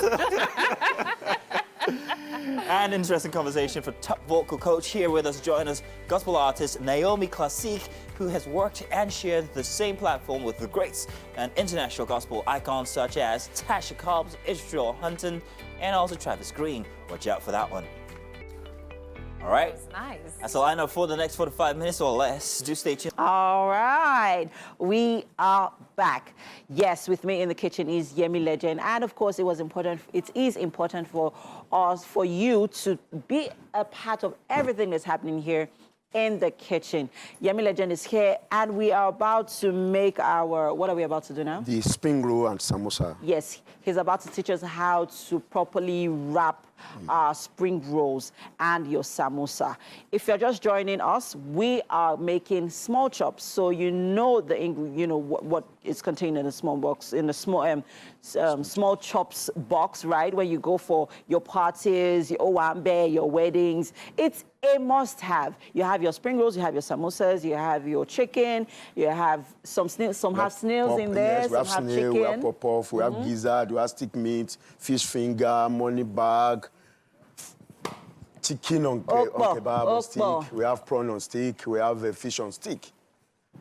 And interesting conversation for top vocal coach. Here with us, join us, gospel artist Naomi Classik, who has worked and shared the same platform with the greats and international gospel icons such as Tasha Cobbs, Israel Hunton, and also Travis Green. Watch out for that one. All right. That's nice. That's all I know for the next 45 minutes or less. Do stay tuned. All right, we are back. Yes, with me in the kitchen is Yemi Legend, and of course, it is important for us, for you to be a part of everything that's happening here in the kitchen. Yemi Legend is here, and we are about to make our, what are we about to do now? The spring roll and samosa. Yes, he's about to teach us how to properly wrap spring rolls and your samosa. If you're just joining us, we are making small chops, so you know what is contained in a small box, in a small chops box, right? Where you go for your parties, your owambe, your weddings. It's a must-have. You have your spring rolls, you have your samosas, you have your chicken, you have some snails. Some have snails in there. Yes, we have some have snail, chicken. we have pop-off, we have gizzard, we have stick meat, fish finger, money bag, chicken on kebab on stick, we have prawn on stick, we have fish on stick.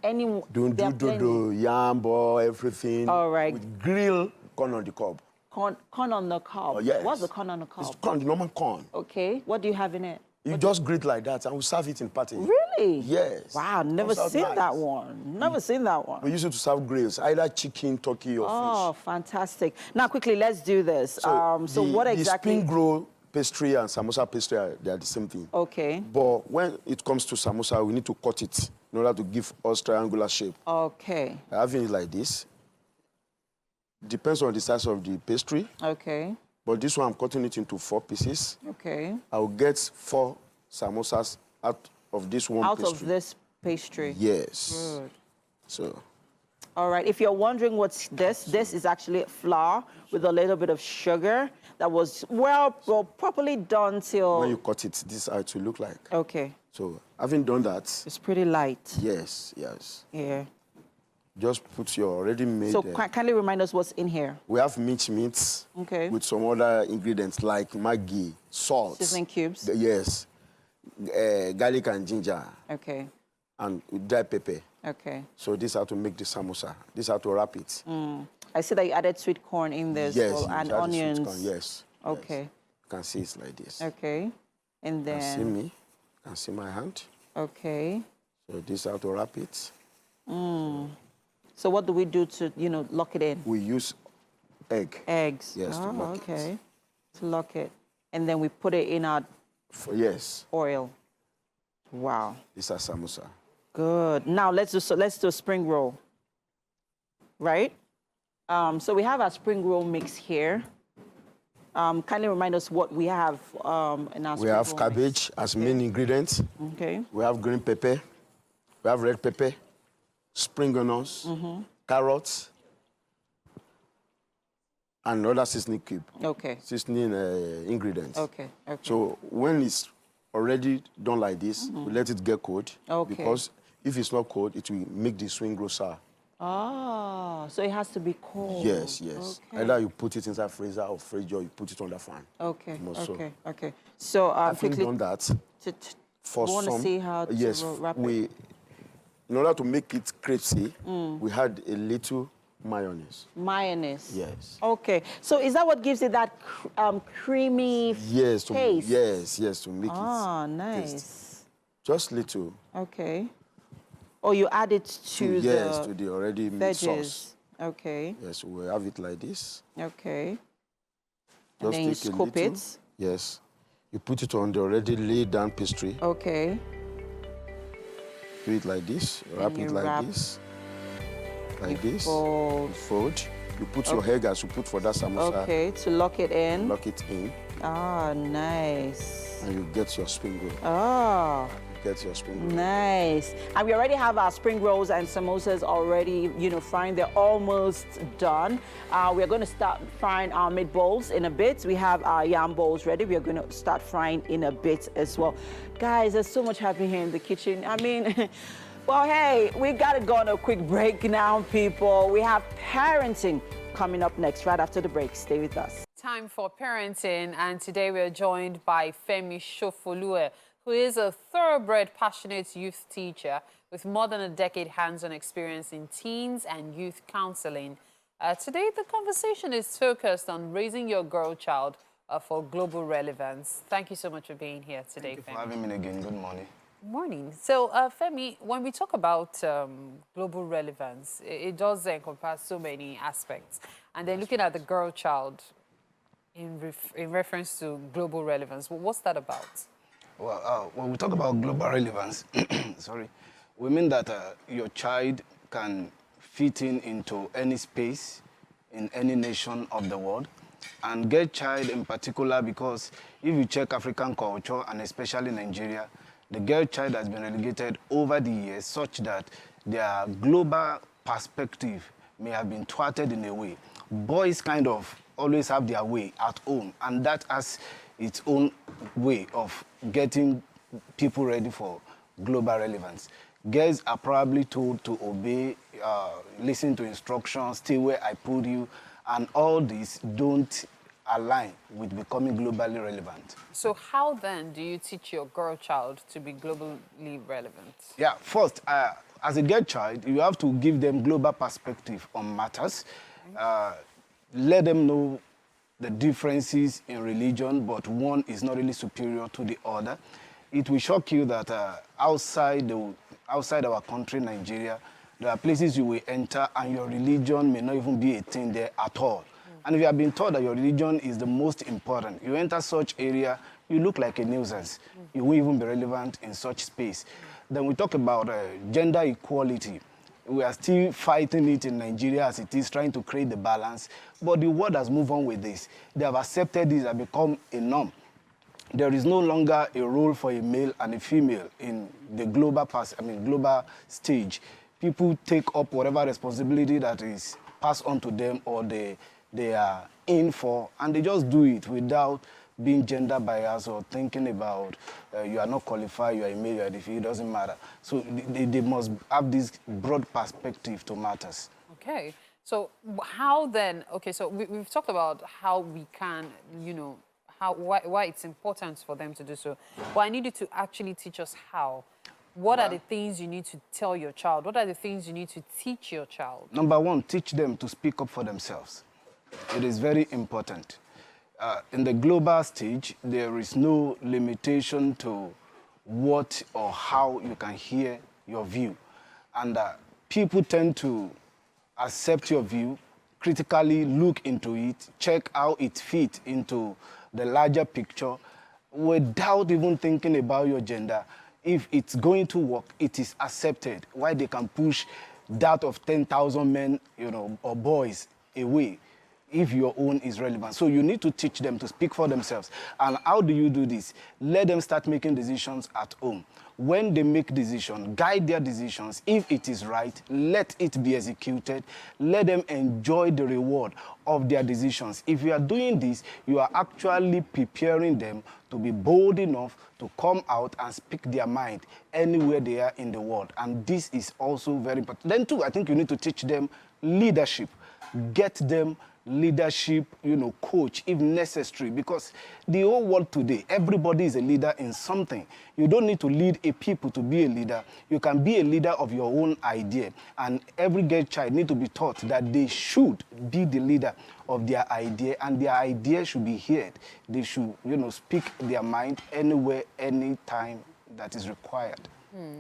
Yam ball, everything. All right. With grill corn on the cob. Corn on the cob. Oh, yes. What's the corn on the cob? It's corn, the normal corn. Okay. What do you have in it? You just grate like that and we serve it in party. Really? Yes. Wow, never Comes out seen nice. that one. Never seen that one. We use it to serve grills, either chicken, turkey, or Oh, fish. fantastic. Now, quickly, let's do this. So what exactly? The spring roll pastry and samosa pastry, they are the same thing. Okay. But when it comes to samosa, we need to cut it in order to give us triangular shape. Okay. Having it like this. Depends on the size of the pastry. Okay. But this one, I'm cutting it into 4 pieces. Okay. I will get 4 samosas out of this one Out pastry. of this pastry. Yes. Good. So, All right. If you're wondering what's this is actually flour with a little bit of sugar that was, well properly done till... when you cut it, this is how it will look like. Okay. So, having done that, It's pretty light. yes. Yeah. Just put your already made... So kindly remind us what's in here. we have meats Okay. with some other ingredients like Maggi, salt. Seasoning cubes. Yes. Garlic and ginger, Okay. and with dry pepper. Okay. So this is how to make the samosa. This is how to wrap it. I see that you added sweet corn in there as Yes, well, you and add the sweet onions. corn, yes. Okay. Yes. You can see it's like this. Okay. And You can see then... me. You can see my hand. Okay. So this is how to wrap it. So what do we do to, lock it in? We use egg. Eggs. Yes, to lock it. okay. To lock it. And then we put it in our Yes, oil. Wow. this is samosa. Good. Now let's do a spring roll. Right? So we have our spring roll mix here. Kindly remind us what we have in our We spring have roll cabbage as main ingredient. mix. Okay. We have green pepper. We have red pepper, spring onions, carrots, and other seasoning cube. Okay. Seasoning ingredients. Okay. Okay. So when it's already done like this, we let it get cold. Okay. Because if it's not cold, it will make the swing grow sour. Oh, so it has to be cold. Yes, yes. Okay. Either you put it inside freezer or fridge, or you put it on the fan. Okay. More so. Okay. Okay. So Having quickly done that, for want to see how to yes, wrap it. in order to make it crispy, we had a little mayonnaise. Mayonnaise. Yes. Okay. So is that what gives it that creamy Yes, taste? yes, to make Ah, it nice. taste. Just little. Okay. Or you add it to to the already made veggies. sauce. Okay. Yes, we'll have it like this. Okay. And Just then you take a scoop little. it. Yes. You put it on the already laid down pastry. Okay. Do it like this. Wrap you it like wrap- this. Like this. fold. Fold. You put your egg as you put for that samosa. Okay, to lock it in. Lock it in. Ah, nice. And you get your spring roll. Ah, Get your spring roll. nice. And we already have our spring rolls and samosas already, frying. They're almost done. We're going to start frying our meatballs in a bit. We have our yam balls ready. We are going to start frying in a bit as well. Guys, there's so much happening here in the kitchen. I mean, well, hey, we got to go on a quick break now, people. We have parenting coming up next, right after the break. Stay with us. Time for parenting, and today we are joined by Femi Shofolue, who is a thoroughbred, passionate youth teacher with more than a decade hands-on experience in teens and youth counseling. Today, the conversation is focused on raising your girl child for global relevance. Thank you so much for being here today, Thank you Femi. for having me again. Good morning. Morning. So, Femi, when we talk about global relevance, it does encompass so many aspects. And then looking at the girl child in reference to global relevance, what's that about? Well, when we talk about global relevance, sorry, we mean that your child can fit into any space in any nation of the world. And girl child in particular, because if you check African culture, and especially Nigeria, the girl child has been relegated over the years such that their global perspective may have been thwarted in a way. Boys kind of always have their way at home, and that has its own way of getting people ready for global relevance. Girls are probably told to obey, listen to instructions, stay where I put you, and all this don't align with becoming globally relevant. So how then do you teach your girl child to be globally relevant? Yeah, first, as a girl child, you have to give them global perspective on matters. Let them know the differences in religion, but one is not really superior to the other. It will shock you that outside our country, Nigeria, there are places you will enter and your religion may not even be a thing there at all. And if you have been taught that your religion is the most important, you enter such area, you look like a nuisance. You won't even be relevant in such space. Then we talk about gender equality. We are still fighting it in Nigeria as it is, trying to create the balance. But the world has moved on with this. They have accepted this and become a norm. There is no longer a role for a male and a female in the global stage. People take up whatever responsibility that is passed on to them or they are in for, and they just do it without being gender biased or thinking about you are not qualified, you are a male, you are a female, it doesn't matter. So they must have this broad perspective to matters. Okay. So how then, okay, so we've talked about how we can, why it's important for them to do so. But I need you to actually teach us how. What are the things you need to tell your child? What are the things you need to teach your child? Number one, teach them to speak up for themselves. It is very important. In the global stage, there is no limitation to what or how you can hear your view. And people tend to accept your view, critically look into it, check how it fits into the larger picture without even thinking about your gender. If it's going to work, it is accepted. Why they can push that of 10,000 men, or boys away. if your own is relevant. So you need to teach them to speak for themselves. And how do you do this? Let them start making decisions at home. When they make decisions, guide their decisions. If it is right, let it be executed. Let them enjoy the reward of their decisions. If you are doing this, you are actually preparing them to be bold enough to come out and speak their mind anywhere they are in the world. And this is also very important. Then too, I think you need to teach them leadership. Get them leadership, coach if necessary, because the whole world today, everybody is a leader in something. You don't need to lead a people to be a leader. You can be a leader of your own idea, and every girl child need to be taught that they should be the leader of their idea, and their idea should be heard. They should, speak their mind anywhere, anytime that is required.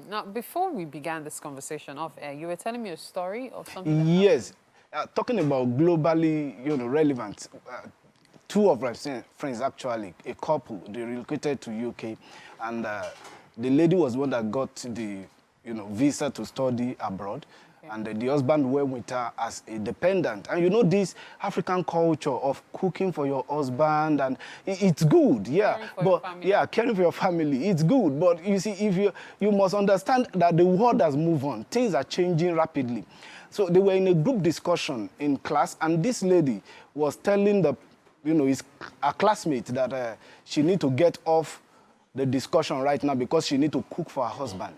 Now, before we began this conversation off air, you were telling me a story of something. Yes. Talking about globally, relevant, two of my friends actually, a couple, they relocated to UK, and the lady was the one that got the, visa to study abroad, and the husband went with her as a dependent. And this African culture of cooking for your husband, and it's good, yeah. Caring for your family, it's good. But you see, if you must understand that the world has moved on, things are changing rapidly. So they were in a group discussion in class, and this lady was telling a classmate that she need to get off the discussion right now because she need to cook for her husband.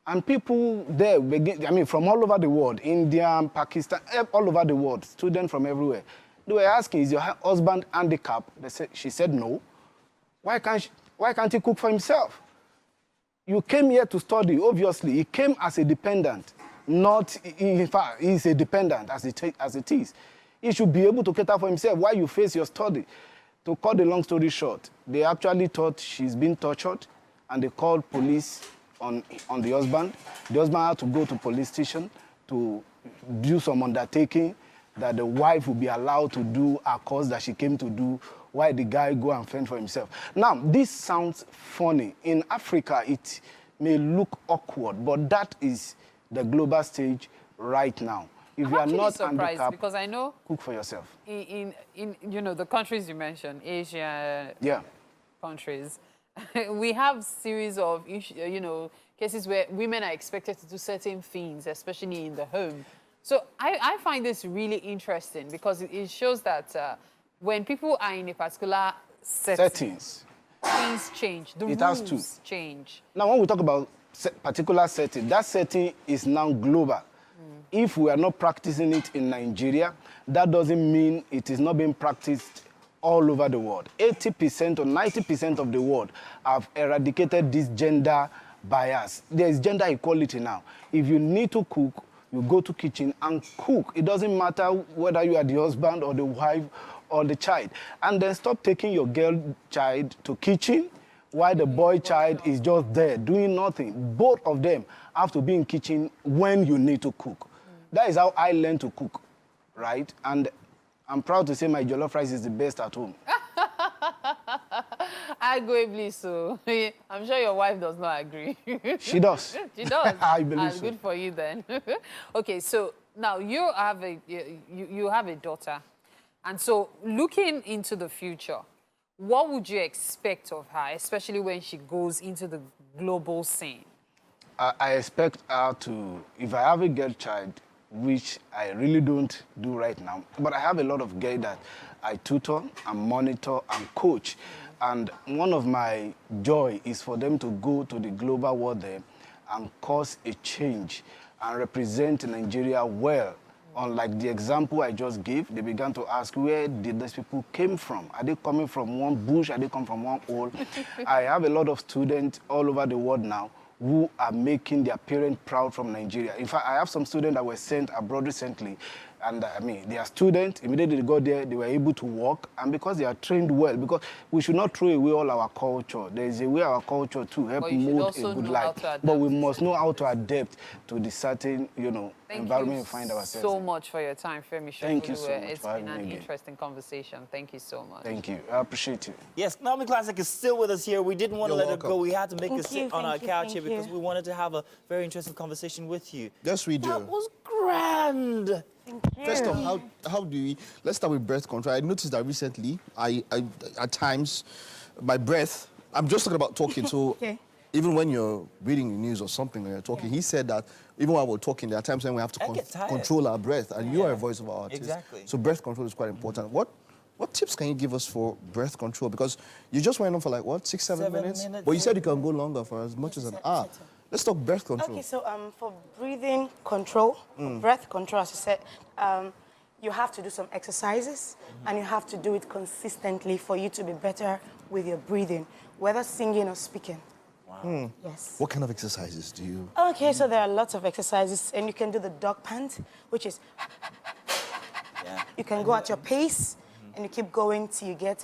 And people there, from all over the world, India, Pakistan, all over the world, students from everywhere, they were asking, is your husband handicapped? She said no. Why can't he cook for himself? You came here to study, obviously. He came as a dependent. Not, in fact, he's a dependent as it is. He should be able to cater for himself while you face your study. To cut the long story short, they actually thought she's been tortured, and they called police on the husband. The husband had to go to police station to do some undertaking that the wife would be allowed to do a course that she came to do while the guy go and fend for himself. Now, this sounds funny. In Africa, it may look awkward, but that is the global stage right now. If you are not handicapped, because I know cook for yourself. In the countries you mentioned, Asia countries, we have series of cases where women are expected to do certain things, especially in the home. So I find this really interesting because it shows that when people are in a particular settings, things change. The rules change. Now, when we talk about particular setting, that setting is now global. If we are not practicing it in Nigeria, that doesn't mean it is not being practiced all over the world. 80% or 90% of the world have eradicated this gender bias. There is gender equality now. If you need to cook, you go to kitchen and cook. It doesn't matter whether you are the husband or the wife or the child. And then stop taking your girl child to kitchen while the boy child is just there doing nothing. Both of them have to be in kitchen when you need to cook. That is how I learned to cook, right? And I'm proud to say my jollof rice is the best at home. Arguably so. I'm sure your wife does not agree. She does. She does. I believe so. Good for you then. Okay, so now you have a daughter. And so looking into the future, what would you expect of her, especially when she goes into the global scene? I expect her to, if I have a girl child, which I really don't do right now, but I have a lot of girls that I tutor and monitor and coach. And one of my joy is for them to go to the global world there and cause a change and represent Nigeria well. Unlike the example I just gave, they began to ask, where did these people came from? Are they coming from one bush? Are they coming from one hole? I have a lot of students all over the world now who are making their parents proud from Nigeria. In fact, I have some students that were sent abroad recently, and they are students. Immediately they got there, they were able to work, and because they are trained well, because we should not throw away all our culture. There is a way our culture to help mold a good life, but we must know how to adapt to the certain, environment we find ourselves. Thank you so much for your time, Femi. Thank you so much. It's been an interesting conversation. Thank you so much. Thank you. I appreciate it. Yes, Naomi Classik is still with us here. We didn't want to let her go. We had to make her sit on our couch here because we wanted to have a very interesting conversation with you. Yes, we do. That was grand. Thank you. First off, how do we, let's start with birth control. I noticed that recently, I at times, my breath, I'm just talking about talking, so Okay. even when you're reading the news or something and you're talking, he said that even while we're talking, there are times when we have to I get tired. control our breath, and you are a voice of our artist. Exactly. So breath control is quite important. What tips can you give us for breath control? Because you just went on for like, what, 6, 7 minutes? But you said you can go longer for as much as an hour. Let's talk breath control. Okay, so for breathing control, breath control, as you said, you have to do some exercises and you have to do it consistently for you to be better with your breathing, whether singing or speaking. Wow. Yes. What kind of exercises do you... Okay, so there are lots of exercises, and you can do the dog pant, which is... Yeah. You can go at your pace, and you keep going till you get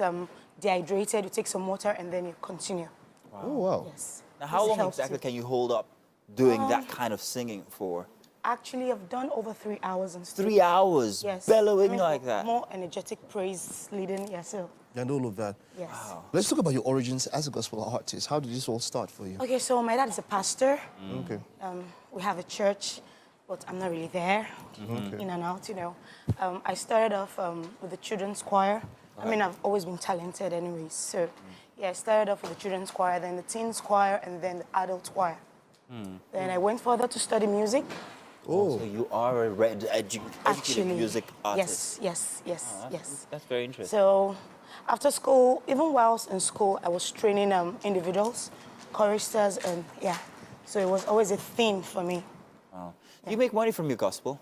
dehydrated. You take some water, and then you continue. Wow. Oh, wow. Yes. Now, how This long helps exactly you. can you hold up doing that kind of singing for? Actually, I've done over 3 hours on stage. 3 hours, Yes. bellowing I mean, like that. More energetic praise leading, yeah, so, And all of that. yes. Wow. Let's talk about your origins as a gospel artist. How did this all start for you? Okay, so my dad is a pastor. Okay. We have a church, but I'm not really there, in and out, you know. I started off with the children's choir. I mean, I've always been talented anyways. So, yeah, I started off with the children's choir, then the teens choir, and then the adult choir. Then I went further to study music. Oh. So you are a educated music artist. Yes. That's very interesting. So, after school, even while I was in school, I was training individuals, choristers, and yeah. So it was always a theme for me. Wow. Do you make money from your gospel?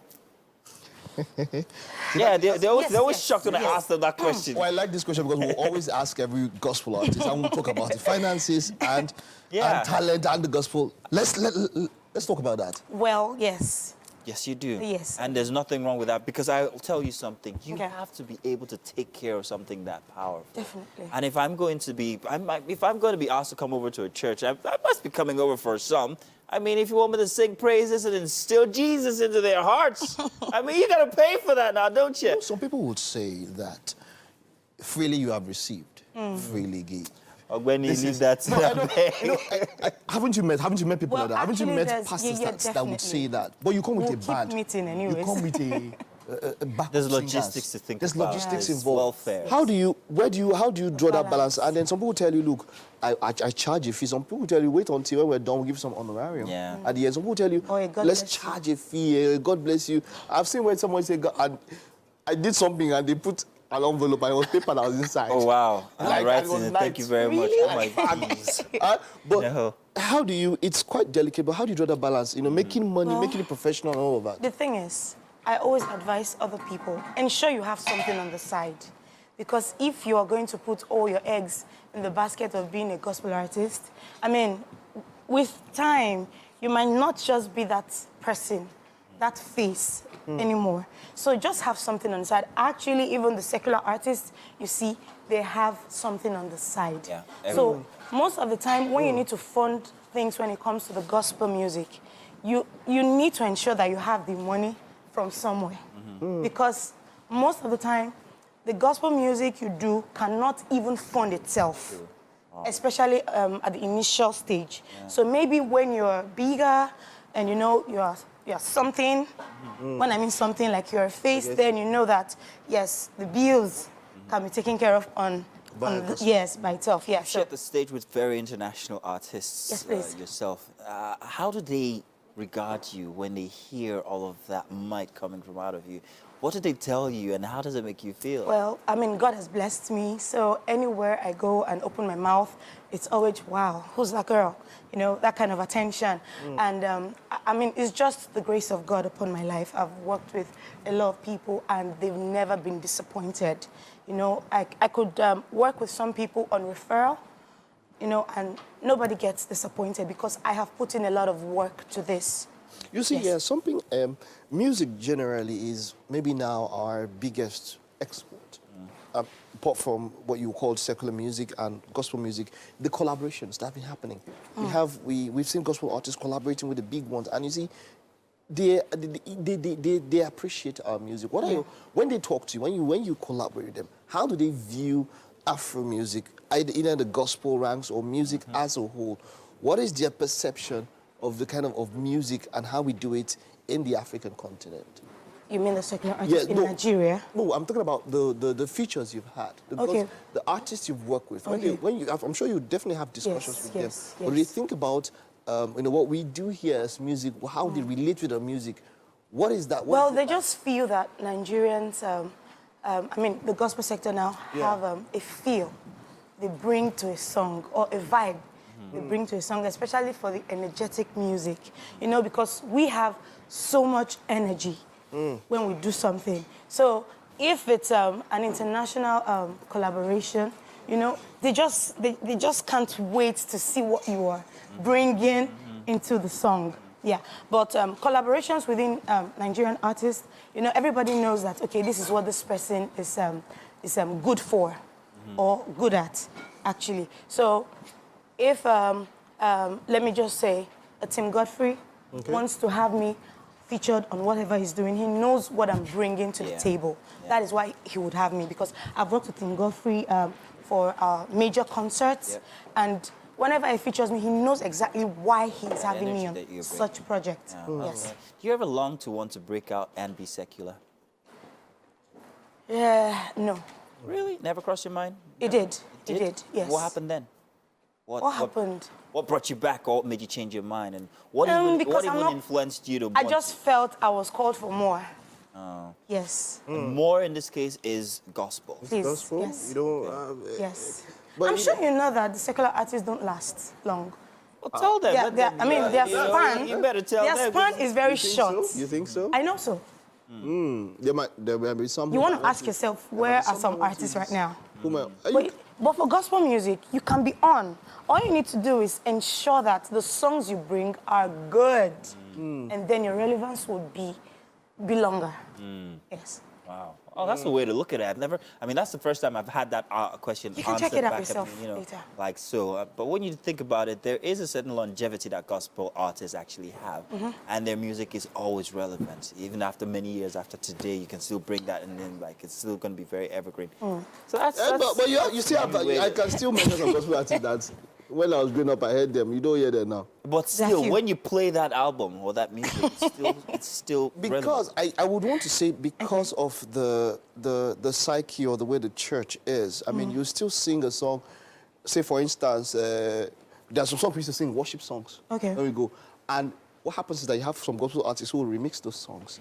Yeah, they're always shocked when I ask them that question. Well, I like this question because we'll always ask every gospel artist, and we'll talk about the finances and talent and the gospel. Let's talk about that. Well, yes. Yes, you do. Yes. And there's nothing wrong with that, because I'll tell you something. You Okay. have to be able to take care of something that powerful. Definitely. And if I'm going to be, if I'm going to be asked to come over to a church, I must be coming over for some. I mean, if you want me to sing praises and instill Jesus into their hearts, I mean, you got to pay for that now, don't you? Some people would say that freely you have received, freely give. Or when you leave that, Haven't you met people Well, like that? Haven't you actually, met there's- pastors yeah, that would say definitely. that? But you come with We'll a keep band. meeting You anyways. come with a backup There's singers. logistics to think There's about. logistics There's involved. welfare. How do you draw that balance? Balance. And then some people tell you, look, I charge a fee. Some people tell you, wait until when we're done, we'll give some honorarium. Yeah. At the end, some people tell you, Oh, yeah, God let's bless you. charge a fee. God bless you. I've seen when someone say, God, I did something and they put an envelope and it was paper that was inside. Oh, wow. Like, All right, it was Tina, light. thank you very much. Really? Oh, my goodness. But No. how do you, it's quite delicate, but how do you draw that balance? You know, making money, making it professional and all of that. The thing is, I always advise other people, ensure you have something on the side. Because if you are going to put all your eggs in the basket of being a gospel artist, I mean, with time, you might not just be that person, that face anymore. So just have something on the side. Actually, even the secular artists, you see, they have something on the side. Yeah, So most of the time, when you need to fund things when it comes to the gospel music, you need to ensure that you have the money from somewhere. Because most of the time, the gospel music you do cannot even fund itself, especially at the initial stage. So maybe when you're bigger and you know you're something, when I mean something like you're a face, then you know that, yes, the bills can be taken care of by itself. Yeah. You share the stage with very international artists. Yes, please. Yourself. How do they regard you when they hear all of that might coming from out of you? What do they tell you, and how does it make you feel? Well, I mean, God has blessed me, so anywhere I go and open my mouth, it's always, wow, who's that girl? You know, that kind of attention. And I mean, it's just the grace of God upon my life. I've worked with a lot of people, and they've never been disappointed. You know, I could work with some people on referral, you know, and nobody gets disappointed because I have put in a lot of work to this. You see, Yes. yeah, something, music generally is maybe now our biggest export. Apart from what you call secular music and gospel music, the collaborations that have been happening. We've seen gospel artists collaborating with the big ones, and you see, they appreciate our music. What are you, when they talk to you, when you collaborate with them, how do they view Afro music, either in the gospel ranks or music as a whole? What is their perception of the kind of music and how we do it in the African continent? You mean the secular artists in Nigeria? No, I'm talking about the features you've had. Okay. The artists you've worked with. Okay. I'm sure you definitely have discussions with them. Yes. But when you think about, what we do here as music, how they relate with the music, what is that? Well, they just feel that Nigerians, the gospel sector now have a feel they bring to a song or a vibe they bring to a song, especially for the energetic music. You know, because we have so much energy when we do something. So if it's an international collaboration, you know, they just can't wait to see what you are bringing into the song. Yeah, but collaborations within Nigerian artists, you know, everybody knows that, okay, this is what this person is good for or good at, actually. So if, let me just say, Tim Godfrey wants to have me featured on whatever he's doing, he knows what I'm bringing to the table. That is why he would have me, because I've worked with Tim Godfrey for major concerts, and whenever he features me, he knows exactly why he's having me on such a project. Yes. Do you ever long to want to break out and be secular? Yeah, no. Really? Never crossed your mind? It did. It did, yes. What happened then? What happened? What brought you back, or what made you change your mind? And what even influenced you to I just felt I was called for more. Oh. Yes. And more in this case is gospel. Please, Gospel? yes. You don't... Yes. But I'm sure you know that the secular artists don't last long. Well, tell them. let them, their span, you better tell their them. span is very short. You think so? I know so. There might be some... You want to ask yourself, where are some artists right now? But But for gospel music, you can be on. All you need to do is ensure that the songs you bring are good. And then your relevance would be longer. Yes. Wow. Oh, that's the way to look at it. That's the first time I've had that question answered. You can check it out back yourself at me, later. Like so. But when you think about it, there is a certain longevity that gospel artists actually have. And their music is always relevant. Even after many years after today, you can still bring that and then it's still going to be very evergreen. So that's but you see, I can still mention some gospel artists that when I was growing up, I heard them. You don't hear them now. But still, when you play that album or that music, it's still because relevant. I would want to say because of the psyche or the way the church is. I mean, you still sing a song. Say, for instance, there's some songs we used to sing, worship songs. Okay. There we go. And what happens is that you have some gospel artists who will remix those songs.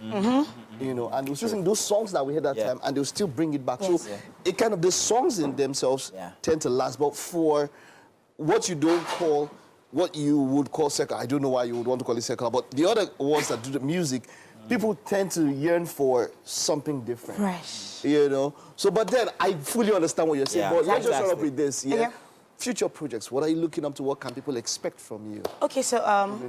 You know, and they'll still sing those songs that we had that time, and they'll still bring it back. Yes. So it kind of, the songs in themselves tend to last. But for what you don't call, what you would call secular, I don't know why you would want to call it secular, but the other ones that do the music, people tend to yearn for something different. Fresh. You know? So, but then I fully understand what you're saying. But let's just start up with this, Okay. Future projects, what are you looking up to? What can people expect from you? Okay, so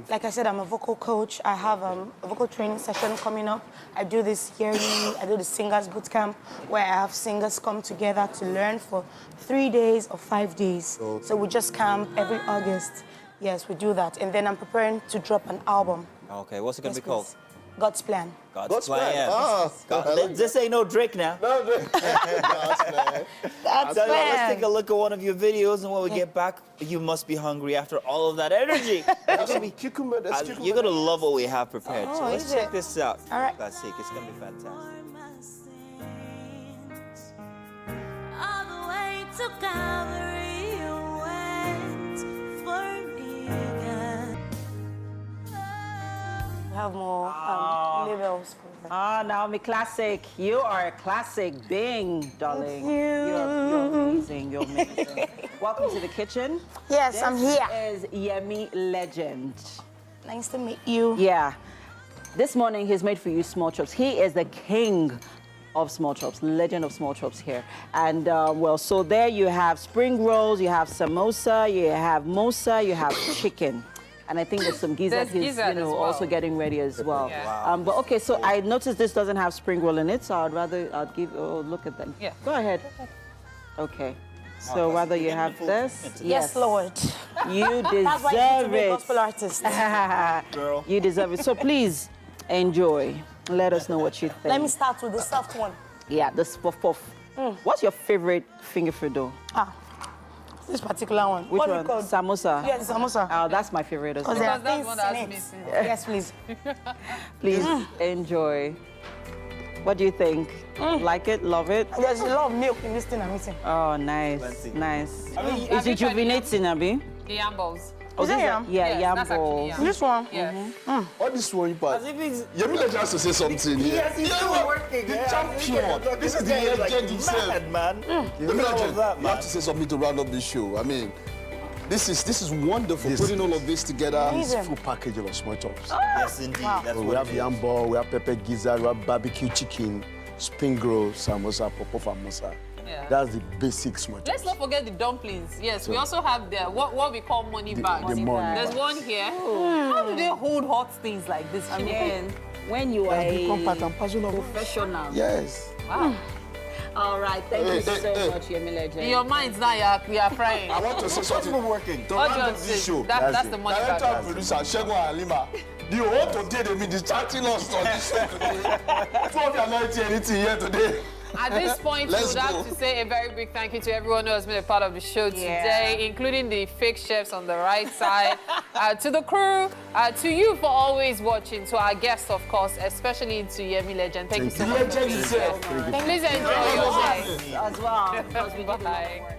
like I said, I'm a vocal coach. I have a vocal training session coming up. I do this yearly. I do the singers boot camp where I have singers come together to learn for 3 days or 5 days. So we just camp every August. Yes, we do that. And then I'm preparing to drop an album. Okay, what's it going to be called? God's Plan. God's Plan. Ah, This ain't no Drake now. No, God's plan. God's So Plan. let's take a look at one of your videos, and when we get back, you must be hungry after all of that energy. Cucumber, there's cucumber. You're going to love what we have prepared. So Oh, let's is check it? this out. All right. Classic. It's going to be fantastic. All the way to Calvary you went for me, God. We have more labels for that. Ah, Naomi Classik, you are a classic being, darling. Thank you. You're amazing. You're amazing. Welcome to the kitchen. Yes, I'm here. This is Yemi Legend. Nice to meet you. Yeah. This morning, he's made for you small chops. He is the king of small chops, legend of small chops here. And, so there you have spring rolls, you have samosa, you have mosa, you have chicken. And I think there's some gizzard he's gizzard as well. also getting ready as well. Yeah. Wow. But okay, so I noticed this doesn't have spring roll in it, so I'd give, look at them. Yeah. Go ahead. Okay. So whether you have this, Yes, Lord. you That's why you need to deserve be a it. gospel artist. Girl. You deserve it. So please enjoy. Let us know what you think. Let me start with the soft one. Yeah, this puff puff. What's your favorite finger food though? This particular one. Which what one? do you call? Samosa. Yes, samosa. Oh, that's my favorite as Because well. there are Because that's things one in that's it. missing. Yes, please. Please enjoy. What do you think? Like it? Love it? There's a lot of milk in this thing I'm eating. Oh, nice. Plenty. Nice. Have you It's tried rejuvenating, Abi. The yam balls. Is it yam? Yeah, Yes, yam that's actually balls. yam. This one? Yeah. All this one, part. As if he's Yemi has to say something. Yes, he's still working. The champion. This is the legend himself. Mad, man. Yemi Look at all legend. of that, You man. have to say something to round up the show. I mean, this is wonderful. Yes, Putting it all is. of this together. Amazing. Full package of small chops. Yes, indeed. That's We what have it is. yam ball, we have pepper gizzard, we have barbecue chicken, spring roll, samosa, popo famosa. Yeah. That's the basic small chops. Let's not forget the dumplings. Yes, we also have what we call money bags. the money There's bags. one here. How do they hold hot things like this? I mean, when you are Become part a and parcel of professional. Yes. Wow. All right, thank you so much, Yemi Legend. In your minds now, you are frying. I want to say something. working. To What round do you up this show. That's the money Director bag. and producer Shegun Alima. The whole today they be distracting us on this show today. Two of you are not eating anything here today. At this point, we Let's would have go. to say a very big thank you to everyone who has been a part of the show today, including the fake chefs on the right side, to the crew, to you for always watching, to our guests, of course, especially to Yemi Legend. Thank you so much. Legend himself. Please enjoy your day. as well, because we did a lot of Bye. work.